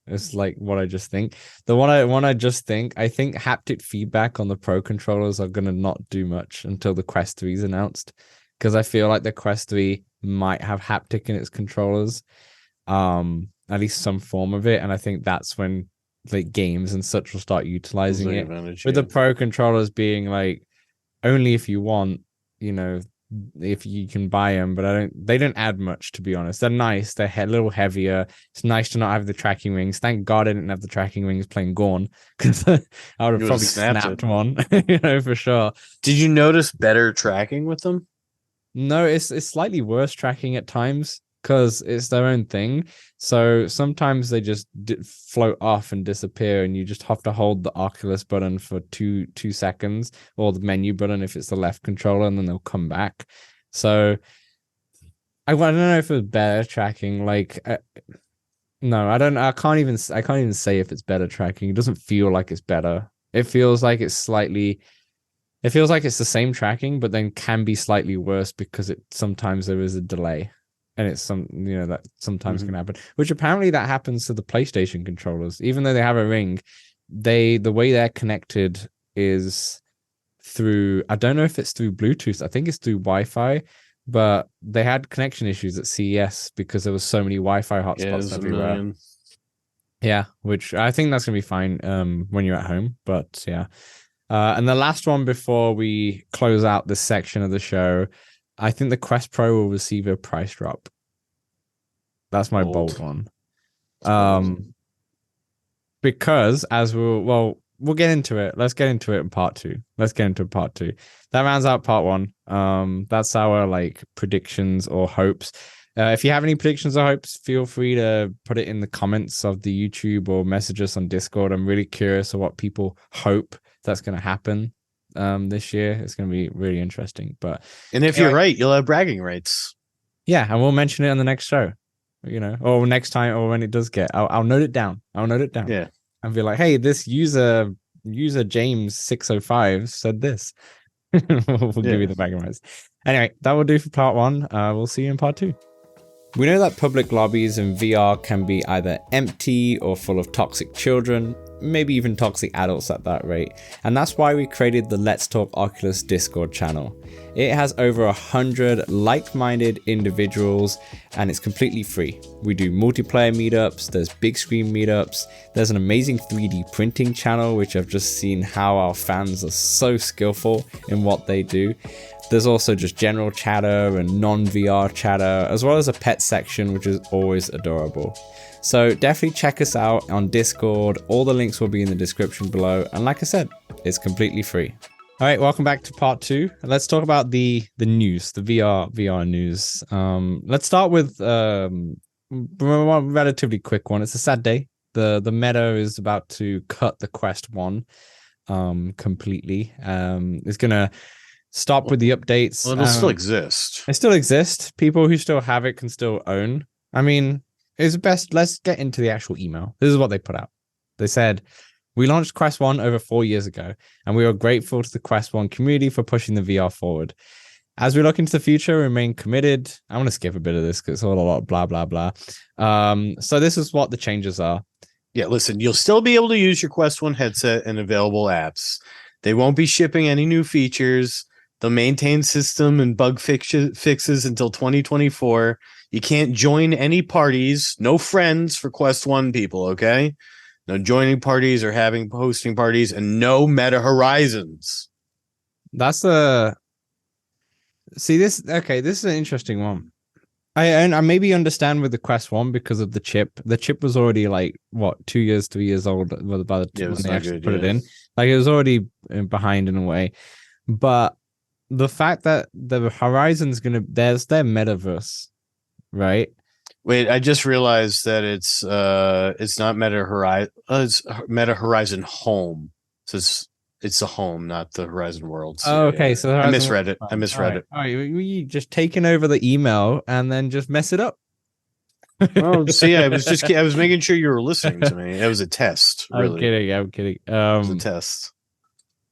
it's like what I just think. The one I just think, I think haptic feedback on the Pro controllers are gonna not do much until the Quest 3 is announced. Because I feel like the Quest 3 might have haptic in its controllers. At least some form of it, and I think that's when like games and such will start utilizing it. With the Pro controllers being like only if you want, if you can buy them, but they don't add much, to be honest. They're nice, they're a little heavier. It's nice to not have the tracking wings. Thank God I didn't have the tracking wings playing Gorn, because I would have probably snapped one, for sure. Did you notice better tracking with them? No, it's slightly worse tracking at times, because it's their own thing. So sometimes they just float off and disappear, and you just have to hold the Oculus button for two seconds, or the menu button if it's the left controller, and then they'll come back. So I don't know if it's better tracking. No, I don't. I can't even say if it's better tracking. It doesn't feel like it's better. It feels like it's slightly. It feels like it's the same tracking, but then can be slightly worse because sometimes there is a delay. And it's that sometimes can happen, which apparently that happens to the PlayStation controllers, even though they have a ring. The way they're connected is through, I don't know if it's through Bluetooth. I think it's through Wi-Fi, but they had connection issues at CES because there was so many Wi-Fi hotspots everywhere. Yeah, which I think that's gonna be fine when you're at home. But yeah, and the last one before we close out this section of the show. I think the Quest Pro will receive a price drop. That's my bold one. Because we'll get into it. Let's get into it in part two. That rounds out part one. That's our predictions or hopes. If you have any predictions or hopes, feel free to put it in the comments of the YouTube or message us on Discord. I'm really curious of what people hope that's going to happen. This year it's going to be really interesting. And if you're right, you'll have bragging rights. Yeah, and we'll mention it on the next show, or next time, or when it does get. I'll note it down. Yeah, and be like, hey, this user James 605 said this. We'll give you the bragging rights. Anyway, that will do for part one. We'll see you in part two. We know that public lobbies in VR can be either empty or full of toxic children, maybe even toxic adults at that rate, and that's why we created the Let's Talk Oculus Discord channel. It has over 100 like-minded individuals, and it's completely free. We do multiplayer meetups, there's big screen meetups, there's an amazing 3D printing channel, which I've just seen how our fans are so skillful in what they do. There's also just general chatter and non-VR chatter, as well as a pet section, which is always adorable. So definitely check us out on Discord. All the links will be in the description below. And like I said, it's completely free. All right, welcome back to part two. Let's talk about the news, the VR news. Let's start with a relatively quick one. It's a sad day. The Meta is about to cut the Quest 1 completely. It's gonna stop with the updates. Well, it'll still exist. It still exists. People who still have it can still own. I mean, it's best. Let's get into the actual email. This is what they put out. They said, we launched Quest 1 over 4 years ago, and we are grateful to the Quest 1 community for pushing the VR forward. As we look into the future, we remain committed. I want to skip a bit of this because it's all a lot of blah, blah, blah. So this is what the changes are. Yeah, listen, you'll still be able to use your Quest 1 headset and available apps. They won't be shipping any new features. They'll maintain system and bug fixes until 2024. You can't join any parties. No friends for Quest 1 people, okay? No joining parties or hosting parties, and no meta horizons. That's a... See, this is an interesting one. I maybe understand with the Quest 1 because of the chip. The chip was already like, what, 2 years, 3 years old by the time when they actually put it in. Like, it was already behind in a way. But the fact that the Horizon's there's their metaverse, right? Wait, I just realized that it's not Meta Horizon. It's Meta Horizon Home. So it's the home, not the Horizon World. So, oh, okay. So I misread it. I misread it. All right, you just taking over the email and then just mess it up. Oh, see, I was making sure you were listening to me. It was a test. Really. I'm kidding. It was a test.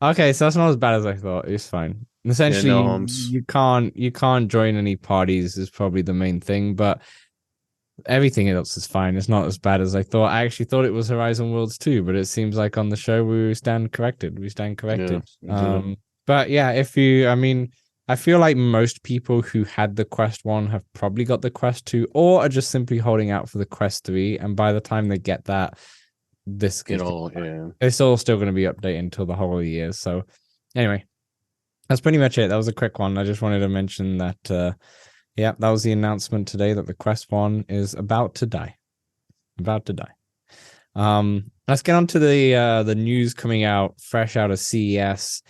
Okay, so that's not as bad as I thought. It's fine. Essentially, you can't join any parties is probably the main thing, but everything else is fine. It's not as bad as I thought. I actually thought it was Horizon Worlds 2, but it seems like on the show we stand corrected. Yeah, but yeah, I feel like most people who had the Quest 1 have probably got the Quest 2 or are just simply holding out for the Quest 3. And by the time they get that, it's all still going to be updated until the whole year. So anyway, that's pretty much it. That was a quick one. I just wanted to mention that, that was the announcement today that the Quest 1 is about to die. Let's get on to the news coming out fresh out of CES.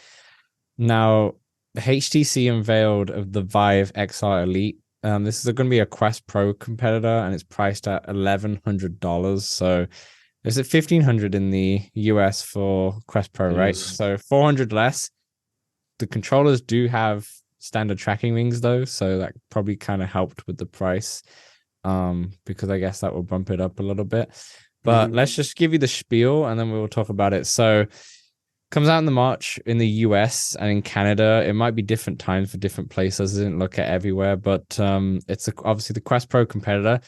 Now, HTC unveiled of the Vive XR Elite. This is going to be a Quest Pro competitor, and it's priced at $1,100. So is it $1,500 in the US for Quest Pro, right? So $400 less. The controllers do have standard tracking rings though, so that probably kind of helped with the price, because I guess that will bump it up a little bit. But let's just give you the spiel and then we will talk about it. So comes out in the March in the US and in Canada. It might be different times for different places. I didn't look at everywhere, but it's obviously the Quest Pro competitor.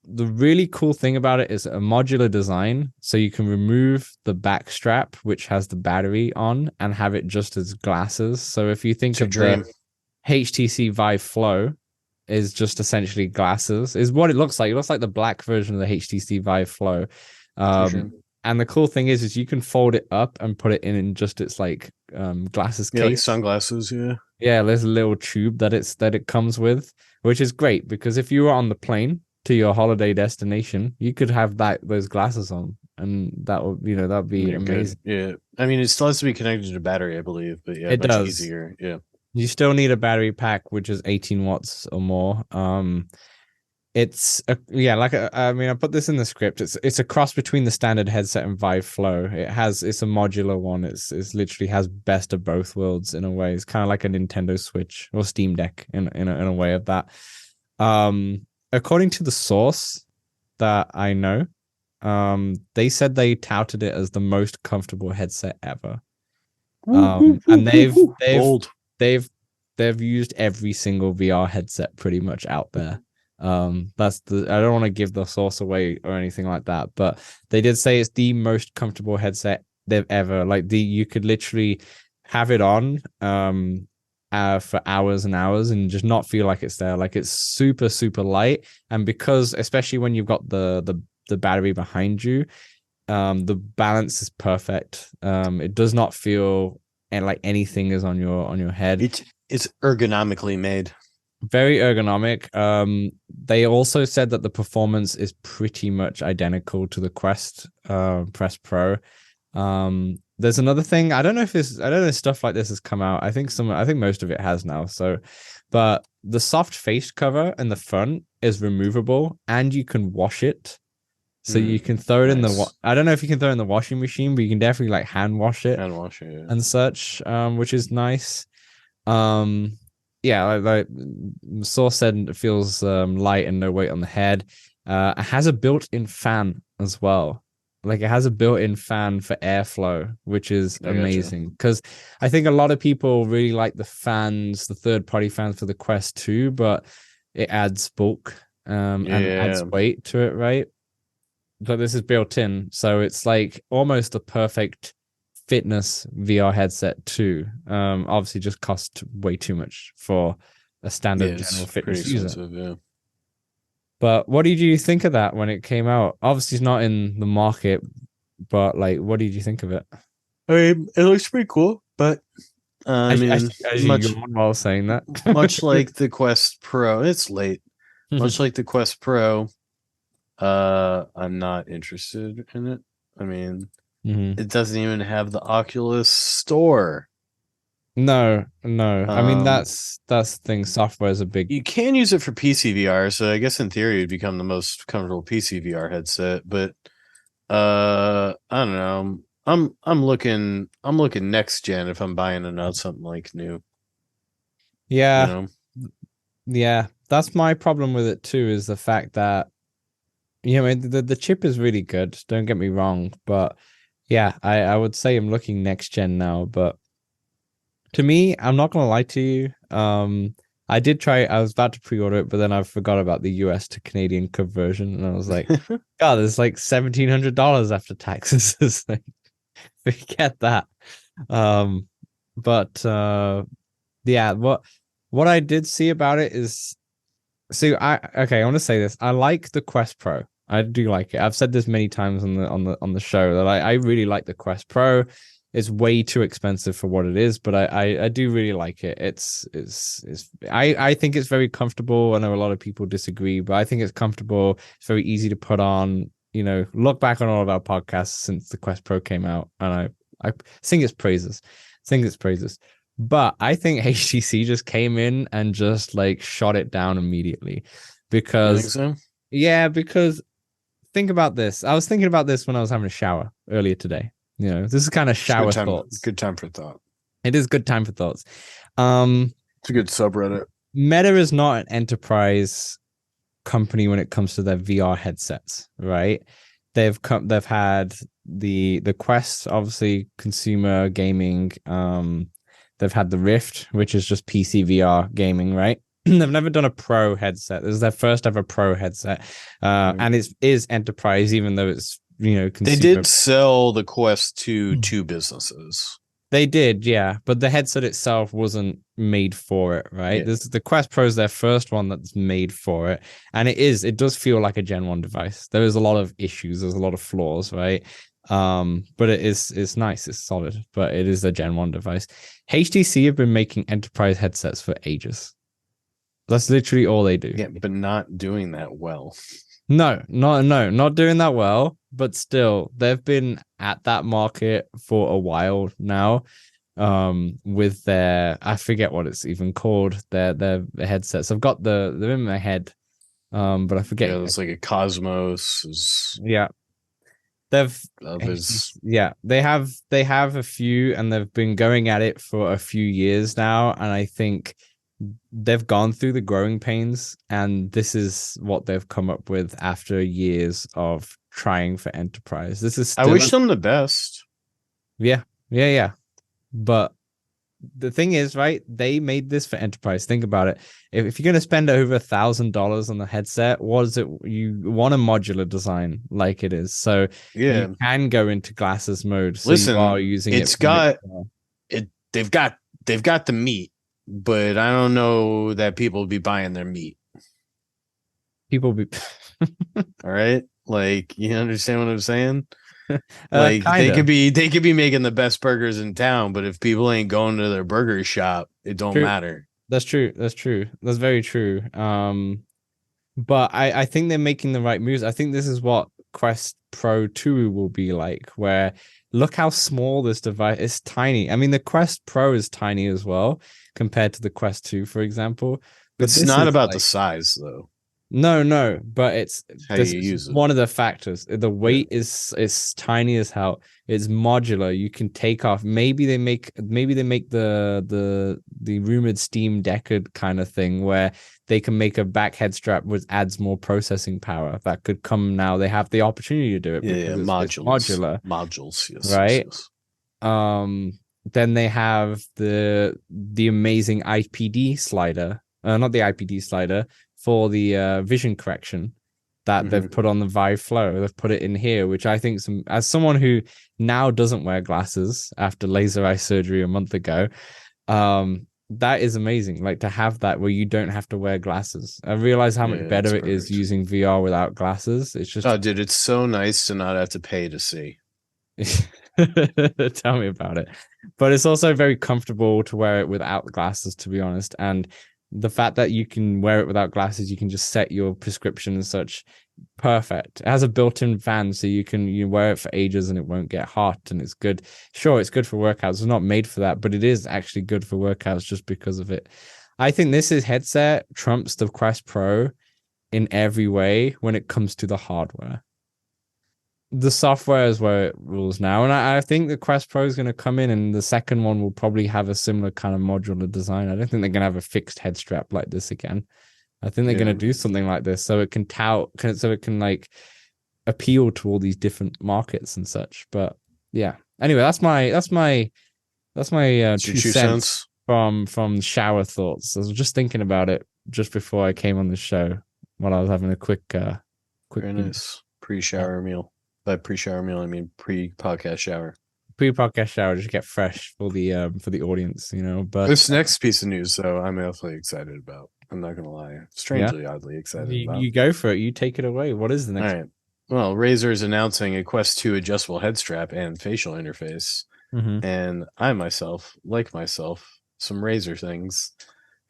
The really cool thing about it is a modular design, so you can remove the back strap, which has the battery on, and have it just as glasses. So if you think of the HTC Vive Flow is just essentially glasses, is what it looks like. It looks like the black version of the HTC Vive Flow. And the cool thing is you can fold it up and put it in just its like glasses case, like sunglasses. Yeah. There's a little tube that it comes with, which is great because if you were on the plane to your holiday destination, you could have those glasses on, and that would that'd be amazing. Good. Yeah, I mean, it still has to be connected to battery, I believe, but yeah, it much does. Easier. Yeah, you still need a battery pack, which is 18 watts or more. It's I put this in the script. It's a cross between the standard headset and Vive Flow. It's a modular one. It's literally has best of both worlds in a way. It's kind of like a Nintendo Switch or Steam Deck in a way of that. According to the source that I know, they said they touted it as the most comfortable headset ever. And they've used every single VR headset pretty much out there. I don't want to give the source away or anything like that, but they did say it's the most comfortable headset they've ever, you could literally have it on for hours and hours and just not feel like it's there. Like, it's super, super light. And because, especially when you've got the battery behind you, the balance is perfect. It does not feel like anything is on your head. It's ergonomically made. Very ergonomic. They also said that the performance is pretty much identical to the Quest Pro. There's another thing. I don't know if stuff like this has come out. I think most of it has now. So, but the soft face cover in the front is removable and you can wash it. So you can throw it in the Nice. I don't know if you can throw it in the washing machine, but you can definitely like hand wash it And wash it. and such, which is nice. Um, yeah, like Source said, it feels light and no weight on the head. It has a built-in fan as well. Like it has a built-in fan for airflow, which is I gotcha. amazing. Because I think a lot of people really like the fans, the third-party fans for the Quest 2, but it adds bulk and adds Yeah. weight to it, right? But this is built in, so it's like almost a perfect fitness VR headset too. Obviously just cost way too much for a Yeah, standard general it's pretty fitness user. expensive, yeah. But what did you think of that when it came out? Obviously, it's not in the market, but like, what did you think of it? I mean, it looks pretty cool, but I mean, As you yawn while saying that. much like the Quest Pro, it's late. Much like the Quest Pro, I'm not interested in it. I mean, it doesn't even have the Oculus store. No, no. I mean, Um, that's the thing. Software is a big. you can use it for PC VR, so I guess in theory it'd become the most comfortable PC VR headset, but I don't know. I'm looking next gen if I'm buying another something like new, you Yeah, know. yeah. That's my problem with it too. Is the fact that the chip is really good. Don't get me wrong, but yeah, I would say I'm looking next gen now. But to me, I'm not gonna lie to you. I did try. I was about to pre-order it, but then I forgot about the US to Canadian conversion, and I was like, God, there's like $1,700 after taxes. It's like, forget that. Um, but yeah, what I did see about it is, so I want to say this. I like the Quest Pro. I do like it. I've said this many times on the show that I really like the Quest Pro. It's way too expensive for what it is, but I do really like it. I think it's very comfortable. I know a lot of people disagree, but I think it's comfortable. It's very easy to put on. Look back on all of our podcasts since the Quest Pro came out, and I sing its praises. Sing its praises. But I think HTC just came in and just like shot it down immediately. You think Because so? yeah, because think about this. I was thinking about this when I was having a shower earlier today. This is kind of It's a good shower time. thoughts. Good time for thought. It is good time for thoughts. Um, It's a good subreddit. Meta is not an enterprise company when it comes to their VR headsets, right? They've had the Quest, obviously consumer gaming. They've had the Rift, which is just PC VR gaming, right? They've never done a pro headset. This is their first ever pro headset, and it is enterprise, even though it's They consumer. did sell the Quest to two businesses. They did, yeah, but the headset itself wasn't made for it, right? Yeah. This the Quest Pro is their first one that's made for it, and it does feel like a Gen 1 device. There is a lot of issues, there's a lot of flaws, right? But it's nice, it's solid, but it is a Gen 1 device. HTC have been making enterprise headsets for ages. That's literally all they do. Yeah, but not doing that well. No, not doing that well, but still, they've been at that market for a while now. With their, I forget what it's even called, their headsets. I've got they're in my head, but I forget. Yeah, it's like a Cosmos. Yeah, they've they have a few, and they've been going at it for a few years now, and I think they've gone through the growing pains, and this is what they've come up with after years of trying for enterprise. This is I wish them the best. Yeah. But the thing is, right, they made this for enterprise. Think about it. If you're going to spend over $1,000 on the headset, what is it? You want a modular design like it is, so Yeah, you can go into glasses mode. So listen, you are using it's it. got it. They've got the meat, but I don't know that people will be buying their meat. People be all right, like, you understand what I'm saying? like they could be making the best burgers in town, but if people ain't going to their burger shop, it don't matter. That's true. That's very true. But I think they're making the right moves. I think this is what Quest Pro 2 will be like, where look how small this device is. Tiny. I mean, the Quest Pro is tiny as well compared to the Quest 2, for example. But It's not about the size, though. No, but How this you is use it. one of the factors. The Yeah. weight is tiny as hell. It's modular. You can take off. Maybe they make the rumored Steam Deck kind of thing where they can make a back head strap which adds more processing power. That could come now. They have the opportunity to do it Yeah, because it's modules. modular, Modules, right? yes. Then they have the amazing IPD slider, not the IPD slider for the vision correction that they've put on the Vive Flow. They've put it in here, which I think as someone who now doesn't wear glasses after laser eye surgery a month ago, that is amazing. Like to have that where you don't have to wear glasses. I realize how much better it is using VR without glasses. It's just, oh, dude, it's so nice to not have to pay to see. Tell me about it. But it's also very comfortable to wear it without glasses, to be honest. And the fact that you can wear it without glasses, you can just set your prescription and such. Perfect. It has a built-in fan, so you wear it for ages and it won't get hot, and it's good. Sure, it's good for workouts. It's not made for that, but it is actually good for workouts just because of it. I think this headset trumps the Quest Pro in every way when it comes to the hardware. The software is where it rules now. And I think the Quest Pro is going to come in, and the second one will probably have a similar kind of modular design. I don't think they're going to have a fixed head strap like this again. I think they're going to do something like this so it can like appeal to all these different markets and such. But yeah. Anyway, that's my 2 cents from shower thoughts. I was just thinking about it just before I came on the show while I was having a quick very nice pre-shower meal. By pre-shower meal, I mean pre-podcast shower. Pre-podcast shower, just get fresh for the audience, you know. But this next piece of news, though, I'm awfully excited about. I'm not gonna lie, strangely, oddly excited about. You go for it. You take it away. What is the next? All right. Well, Razer is announcing a Quest 2 adjustable head strap and facial interface, and I myself, some Razer things,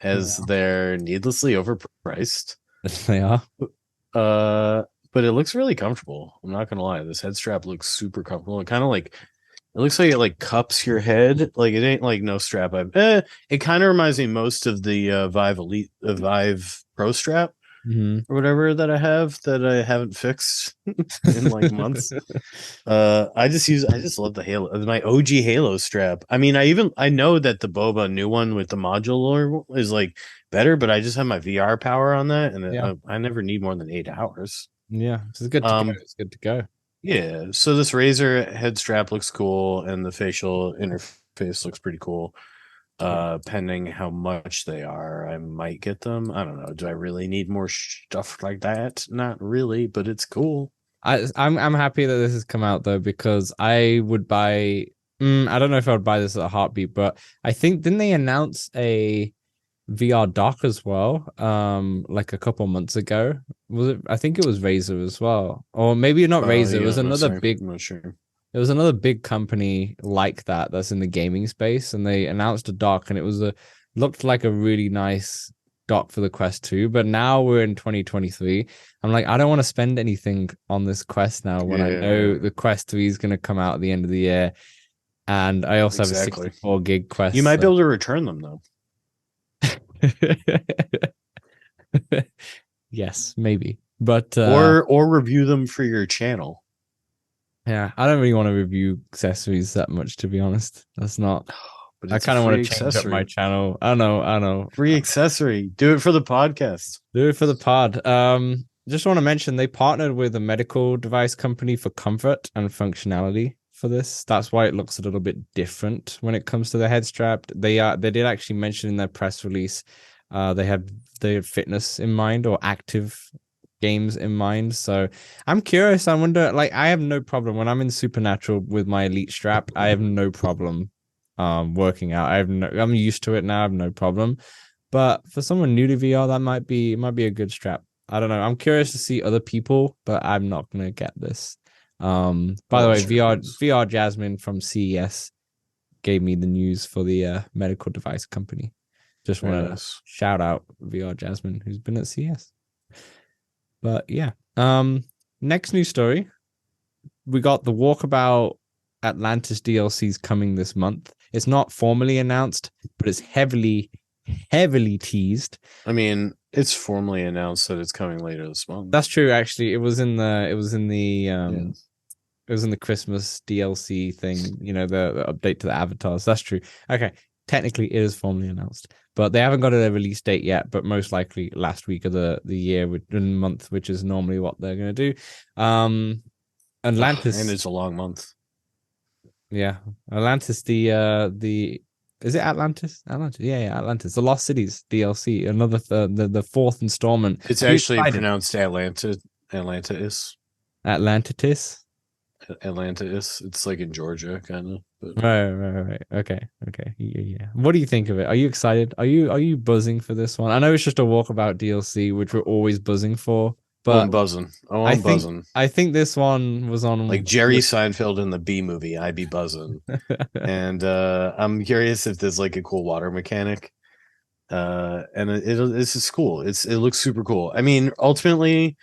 as they're needlessly overpriced. They are. But it looks really comfortable. I'm not gonna lie. This head strap looks super comfortable. It kind of like it looks like it like cups your head. Like it ain't like no strap. It kind of reminds me most of the Vive Elite, Vive Pro strap or whatever that I haven't fixed in like months. I just love the Halo, my OG Halo strap. I mean, I know that the Boba new one with the modular is like better, but I just have my VR power on that, and I never need more than 8 hours. Yeah, it's good to go. It's good to go. Yeah, so this Razer head strap looks cool, and the facial interface looks pretty cool. Pending how much they are, I might get them. I don't know. Do I really need more stuff like that? Not really, but it's cool. I'm happy that this has come out though, because I would buy. I don't know if I would buy this at a heartbeat, but I think didn't they announce a VR dock as well? Like a couple months ago. Was it? I think it was Razer as well, or maybe not Razer. It was another big. I'm not sure. It was another big company like that's in the gaming space, and they announced a dock, and it looked like a really nice dock for the Quest 2. But now we're in 2023. I'm like, I don't want to spend anything on this Quest now when I know the Quest 3 is going to come out at the end of the year, and I also have a 64 gig Quest. You might be able to return them though. Yes, maybe, but or review them for your channel. Yeah, I don't really want to review accessories that much, to be honest. That's not. But I kind of want to change up my channel. I know. Free accessory. Do it for the podcast. Do it for the pod. Just want to mention they partnered with a medical device company for comfort and functionality for this. That's why it looks a little bit different when it comes to the head strap. They did actually mention in their press release, they had fitness in mind or active games in mind. So I'm curious. I wonder, like, I have no problem when I'm in Supernatural with my Elite strap. I have no problem working out. I'm used to it now. I have no problem. But for someone new to VR, that might be a good strap. I don't know. I'm curious to see other people, but I'm not gonna get this. By the way, VR Jasmine from CES gave me the news for the medical device company. Just want to shout out VR Jasmine, who's been at CES. But yeah, next news story. We got the Walkabout Atlantis DLCs coming this month. It's not formally announced, but it's heavily teased. I mean, It's formally announced that it's coming later this month. That's true. Actually, it was in the Yeah. it was in the Christmas DLC thing. You know, the update to the avatars. That's true. Okay, technically it is formally announced, but they haven't got a release date yet. But most likely last week of the year, month, which is normally what they're going to do. Ugh, and Atlantis. it's a long month. Yeah, Atlantis. The is it Atlantis? Atlantis. Yeah, Atlantis. The Lost Cities DLC. Another the fourth installment. It's Are you actually excited? pronounced Atlantis. Atlantis. Atlantis. It's like in Georgia, kind of. But Right. Okay. Yeah. What do you think of it? Are you excited? Are you buzzing for this one? I know it's just a walkabout DLC, which we're always buzzing for, oh, I'm but buzzing. Oh, I I'm think buzzing. I think this one was Like on. Jerry Seinfeld in the B movie, I be buzzing. And I'm curious if there's like a cool water mechanic. And this is cool. It looks super cool. I mean, ultimately,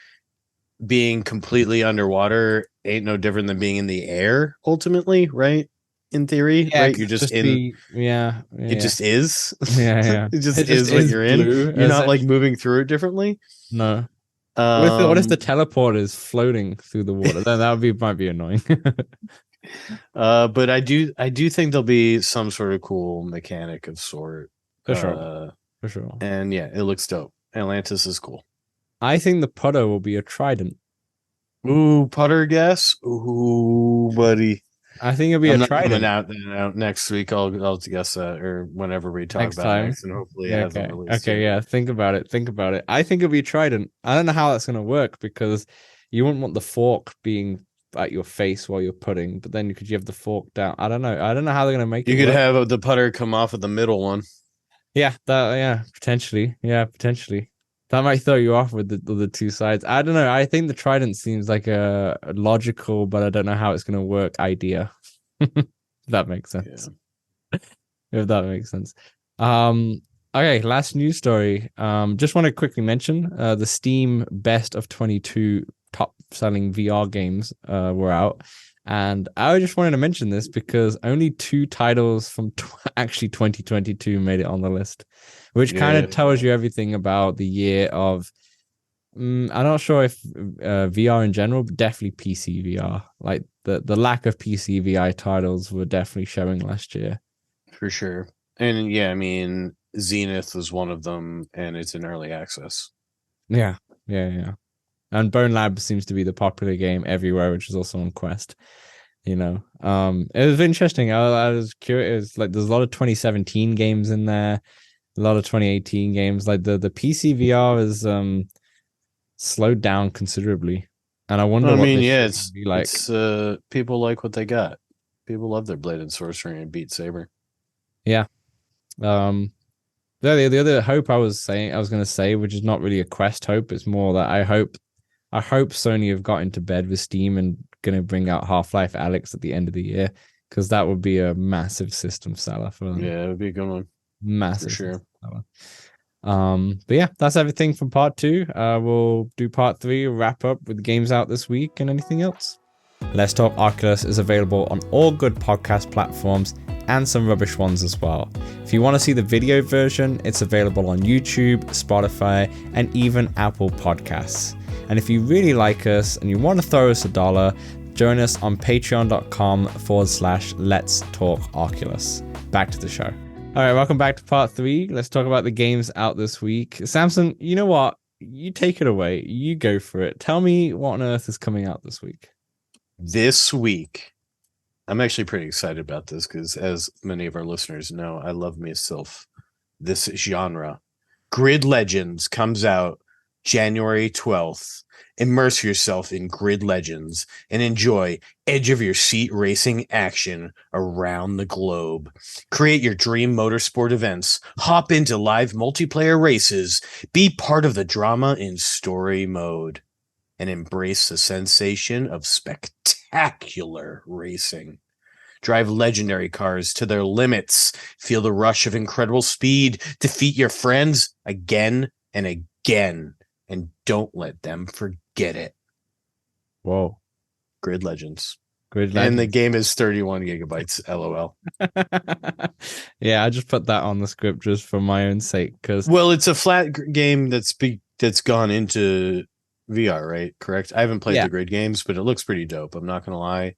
being completely underwater ain't no different than being in the air. Ultimately, right? In theory, Yeah, right? 'cause You're it'd just just in. be yeah, It yeah, just is. yeah. It just It just is what is you're in. blue. You're not like Essentially. moving through it differently. No. What if the Um, teleporter is floating through the water? Then that would be might be annoying. but I do think there'll be some sort of cool mechanic of sort. For sure. For sure. And yeah, it looks dope. Atlantis is cool. I think the putter will be a trident. Ooh, putter guess. Ooh, buddy. I think it'll be a I'm not coming trident out next week. I'll guess that or whenever we talk next about it time. next, and hopefully it Yeah, hasn't okay. released Okay, yet. yeah. Think about it. Think about it. I think it'll be a trident. I don't know how that's gonna work because you wouldn't want the fork being at your face while you're putting, but then could you have the fork down? I don't know. I don't know how they're gonna make You it could work. have the putter come off of the middle one. Yeah, potentially. Yeah, potentially. That might throw you off with the two sides. I don't know. I think the trident seems like a logical, but I don't know how it's gonna work idea. If that makes sense. Yeah. If that makes sense. Okay, last news story. Just want to quickly mention the Steam Best of 22 top selling VR games were out. And I just wanted to mention this because only two titles from actually 2022 made it on the list, which kind of tells you everything about the year of. I'm not sure if VR in general, but definitely PC VR. Like the lack of PC VR titles were definitely showing last year. For sure. And yeah, I mean, Zenith was one of them, and it's in early access. Yeah. And Bone Lab seems to be the popular game everywhere, which is also on Quest. You know, it was interesting. I was curious. Like, there's a lot of 2017 games in there, a lot of 2018 games. Like the PC VR is slowed down considerably, and I wonder I what mean, this yeah, year will be like. it's people like what they got. People love their Blade and Sorcery and Beat Saber. Yeah. The other hope I was going to say, which is not really a Quest hope, it's more that I hope Sony have got into bed with Steam and going to bring out Half-Life Alyx at the end of the year, because that would be a massive system seller for them. Yeah, it would be a good one. Massive, for sure. But yeah, that's everything from part 2. We'll do part 3, wrap up with games out this week and anything else. Let's Talk Oculus is available on all good podcast platforms and some rubbish ones as well. If you want to see the video version, it's available on YouTube, Spotify, and even Apple Podcasts. And if you really like us and you want to throw us $1, join us on patreon.com/letstalkoculus. Back to the show. All right, welcome back to part 3. Let's talk about the games out this week. Samson, you know what? You take it away. You go for it. Tell me what on earth is coming out this week. This week, I'm actually pretty excited about this because, as many of our listeners know, I love myself this genre. Grid Legends comes out January 12th. Immerse yourself in Grid Legends and enjoy edge-of-your-seat racing action around the globe. Create your dream motorsport events. Hop into live multiplayer races. Be part of the drama in story mode. And embrace the sensation of spectacular racing. Drive legendary cars to their limits. Feel the rush of incredible speed. Defeat your friends again and again. And don't let them forget it. Whoa. Grid Legends. Grid And the Legends. game is 31 gigabytes. LOL. Yeah, I just put that on the script just for my own sake because Well, it's a flat game that's gone into VR, right? Correct. I haven't played yeah, the grid games, but it looks pretty dope. I'm not gonna lie.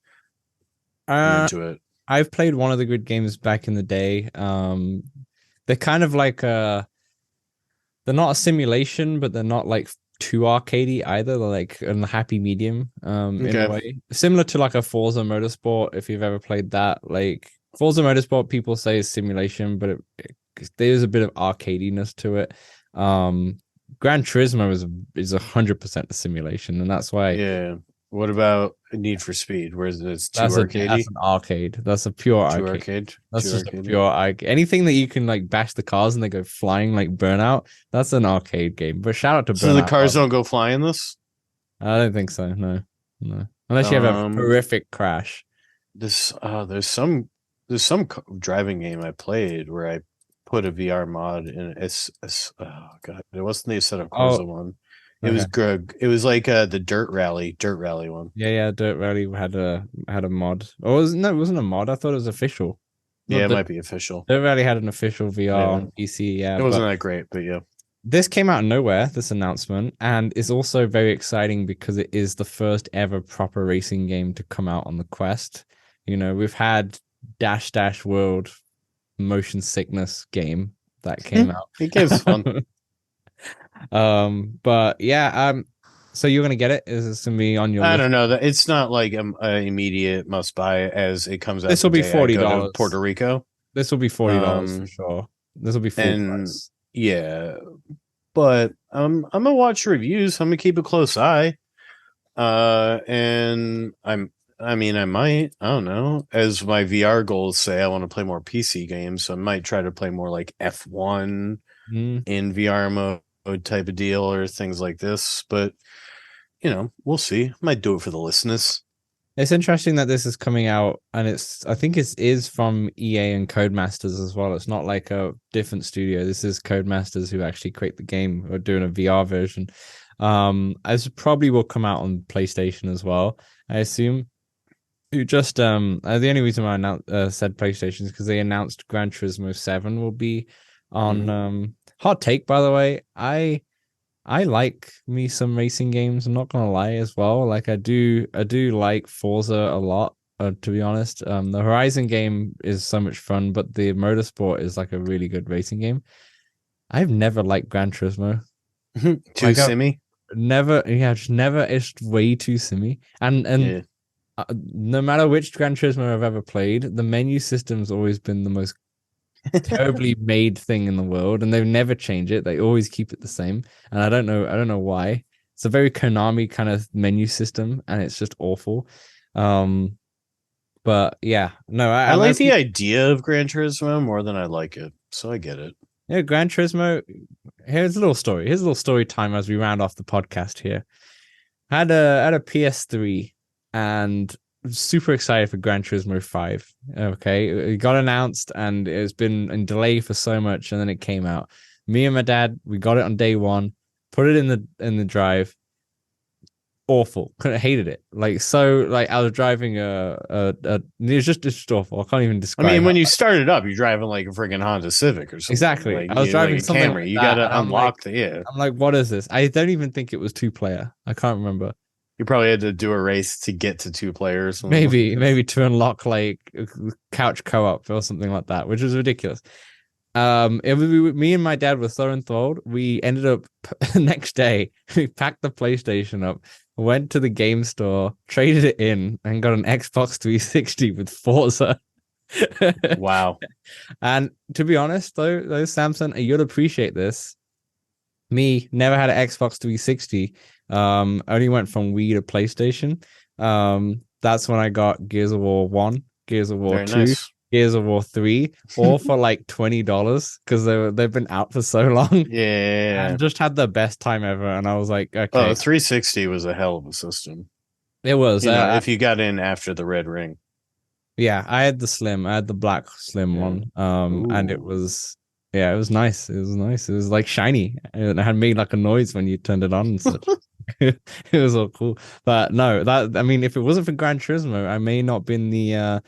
I'm uh, into it. I've played one of the grid games back in the day. They're kind of like they're not a simulation, but they're not like too arcadey either. They're like in the happy medium, in a Okay. way, similar to like a Forza Motorsport. If you've ever played that, like Forza Motorsport, people say is simulation, but there's a bit of arcadiness to it. Gran Turismo is 100% a simulation, and that's why Yeah. What about Need for Speed? Where it's too that's arcadey? an arcade. That's a pure Too arcade. arcade? That's Too just a arcadey? pure arcade. Anything that you can like bash the cars and they go flying like Burnout, that's an arcade game. But shout out to So the Burnout. cars don't go fly in this? I don't think so. No, no. Unless you have a Um, horrific crash. this there's some driving game I played where I put a VR mod in. It's oh god, it wasn't the Assetto Corsa Oh, one. It okay. was Greg. It was like the dirt rally one. Yeah, yeah. Dirt Rally had a mod. Or no, it wasn't a mod. I thought it was official. Yeah, Not it Dirt, might be official. Dirt Rally had an official VR Yeah, on PC. Yeah, it wasn't but that great, but yeah. this came out of nowhere, this announcement, and is also very exciting because it is the first ever proper racing game to come out on the Quest. You know, we've had Dash Dash World motion sickness game that came out. It game's fun. But yeah, so you're gonna get it? Is this gonna be on your I list? don't know that it's not like an immediate must buy as it comes out. This The will be day I go to $40. Puerto Rico. This will be $40 for Um, sure. This will be full and price. yeah, but I'm gonna watch reviews. I'm gonna keep a close eye. And I mean, I don't know. As my VR goals say, I want to play more PC games, so I might try to play more like F1 Mm. in VR mode type of deal or things like this. But you know, we'll see. I might do it for the listeners. It's interesting that this is coming out, and I think it is from EA and Codemasters as well. It's not like a different studio. This is Codemasters who actually create the game or doing a VR version. As probably will come out on PlayStation as well, I assume. You just the only reason why I said PlayStation is because they announced Gran Turismo 7 will be on hot take, by the way. I like me some racing games. I'm not gonna lie as well. Like I do like Forza a lot. To be honest, the Horizon game is so much fun, but the Motorsport is like a really good racing game. I've never liked Gran Turismo. Too Like simmy. just never. It's way too simmy. And Yeah. no matter which Gran Turismo I've ever played, the menu system's always been the most terribly made thing in the world, and they've never changed it. They always keep it the same, and I don't know why. It's a very Konami kind of menu system, and it's just awful. But yeah, no, I like the idea of Gran Turismo more than I like it, so I get it. Yeah, Gran Turismo. Here's a little story. Here's a little story time as we round off the podcast here. Had a PS3 and super excited for Gran Turismo 5. Okay, it got announced and it's been in delay for so much, and then it came out. Me and my dad, we got it on day one, put it in the drive. Awful, hated it. Like I was driving it's just awful. I can't even I describe. mean, when you start it up, you're driving like a freaking Honda Civic or something. Exactly. Like, I was driving like a something Camry. like You that, got to and I'm unlock like, the I'm like, what is this? I don't even think it was 2-player. I can't remember. You probably had to do a race to get to 2 players. Maybe to unlock like couch co-op or something like that, which was ridiculous. It was me and my dad were so enthralled. We ended up next day. We packed the PlayStation up, went to the game store, traded it in, and got an Xbox 360 with Forza. Wow. And to be honest, though, Samson, you'll appreciate this. Me never had an Xbox 360. Only went from Wii to PlayStation. That's when I got Gears of War 1, Gears of War Very 2, nice. Gears of War 3, all for like $20 because they've been out for so long. Yeah. And just had the best time ever. And I was like, okay. Oh, 360 was a hell of a system. It was. If you got in after the red ring. Yeah, I had the black slim one. And it was it was nice. It was nice. It was like shiny. And it had made like a noise when you turned it on and such. It was all cool. But no, that I mean, if it wasn't for Gran Turismo, I may not been the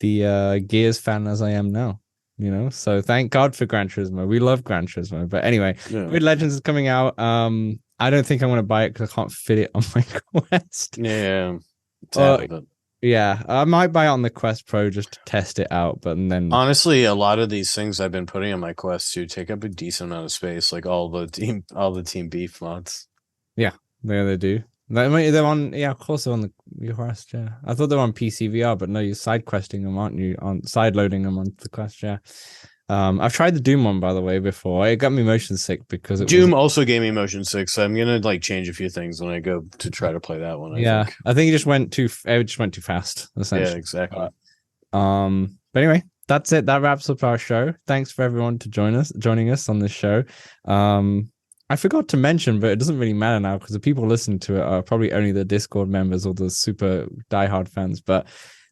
Gears fan as I am now. You know, so thank God for Gran Turismo. We love Gran Turismo. But anyway, Yeah. Grid Legends is coming out. I don't think I'm gonna buy it because I can't fit it on my Quest. Yeah. Sad with it. Yeah, I might buy it on the Quest Pro just to test it out, but then Honestly, a lot of these things I've been putting on my Quest to take up a decent amount of space, like all the Team Beef mods. yeah, they do. They're on, yeah, of course they're on your Quest. Yeah, I thought they were on PC VR, but no, you're side questing them, aren't you? On side loading them onto the Quest. Yeah. I've tried the Doom one by the way before. It got me motion sick because Doom also gave me motion sick, so I'm gonna like change a few things when I go to try to play that one. I think it just went too fast. Essentially. Yeah, exactly. But anyway, that's it. That wraps up our show. Thanks for everyone to joining us on this show. I forgot to mention, but it doesn't really matter now because the people listening to it are probably only the Discord members or the super diehard fans. But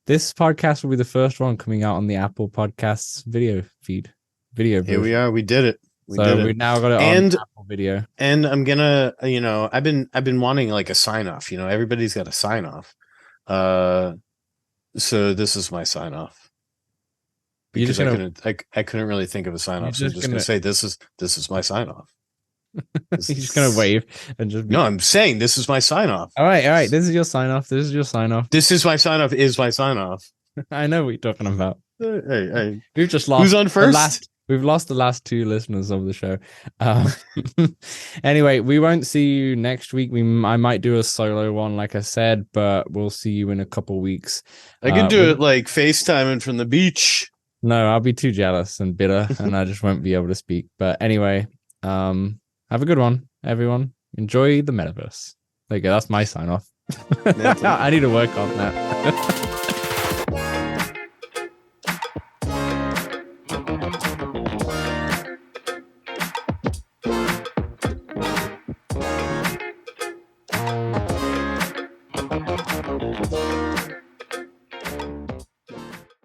this podcast will be the first one coming out on the Apple Podcasts video feed. Here we are. We did it. We've now got it on Apple Video. And I'm gonna, I've been wanting like a sign off. Everybody's got a sign off. So this is my sign off. Because I couldn't really think of a sign off. So I'm just gonna say this is my sign off. You're just gonna wave and just No, I'm saying this is my sign off. All right. This is your sign off. This is your sign off. This is my sign off. Is my sign off. I know what you're talking about. Hey. We've just lost. Who's on first? We've lost the last 2 listeners of the show. Anyway, we won't see you next week. I might do a solo one, like I said, but we'll see you in a couple weeks. I could do it like FaceTiming from the beach. No, I'll be too jealous and bitter, and I just won't be able to speak. But anyway, have a good one, everyone. Enjoy the metaverse. There you go. That's my sign off. I need to work on that.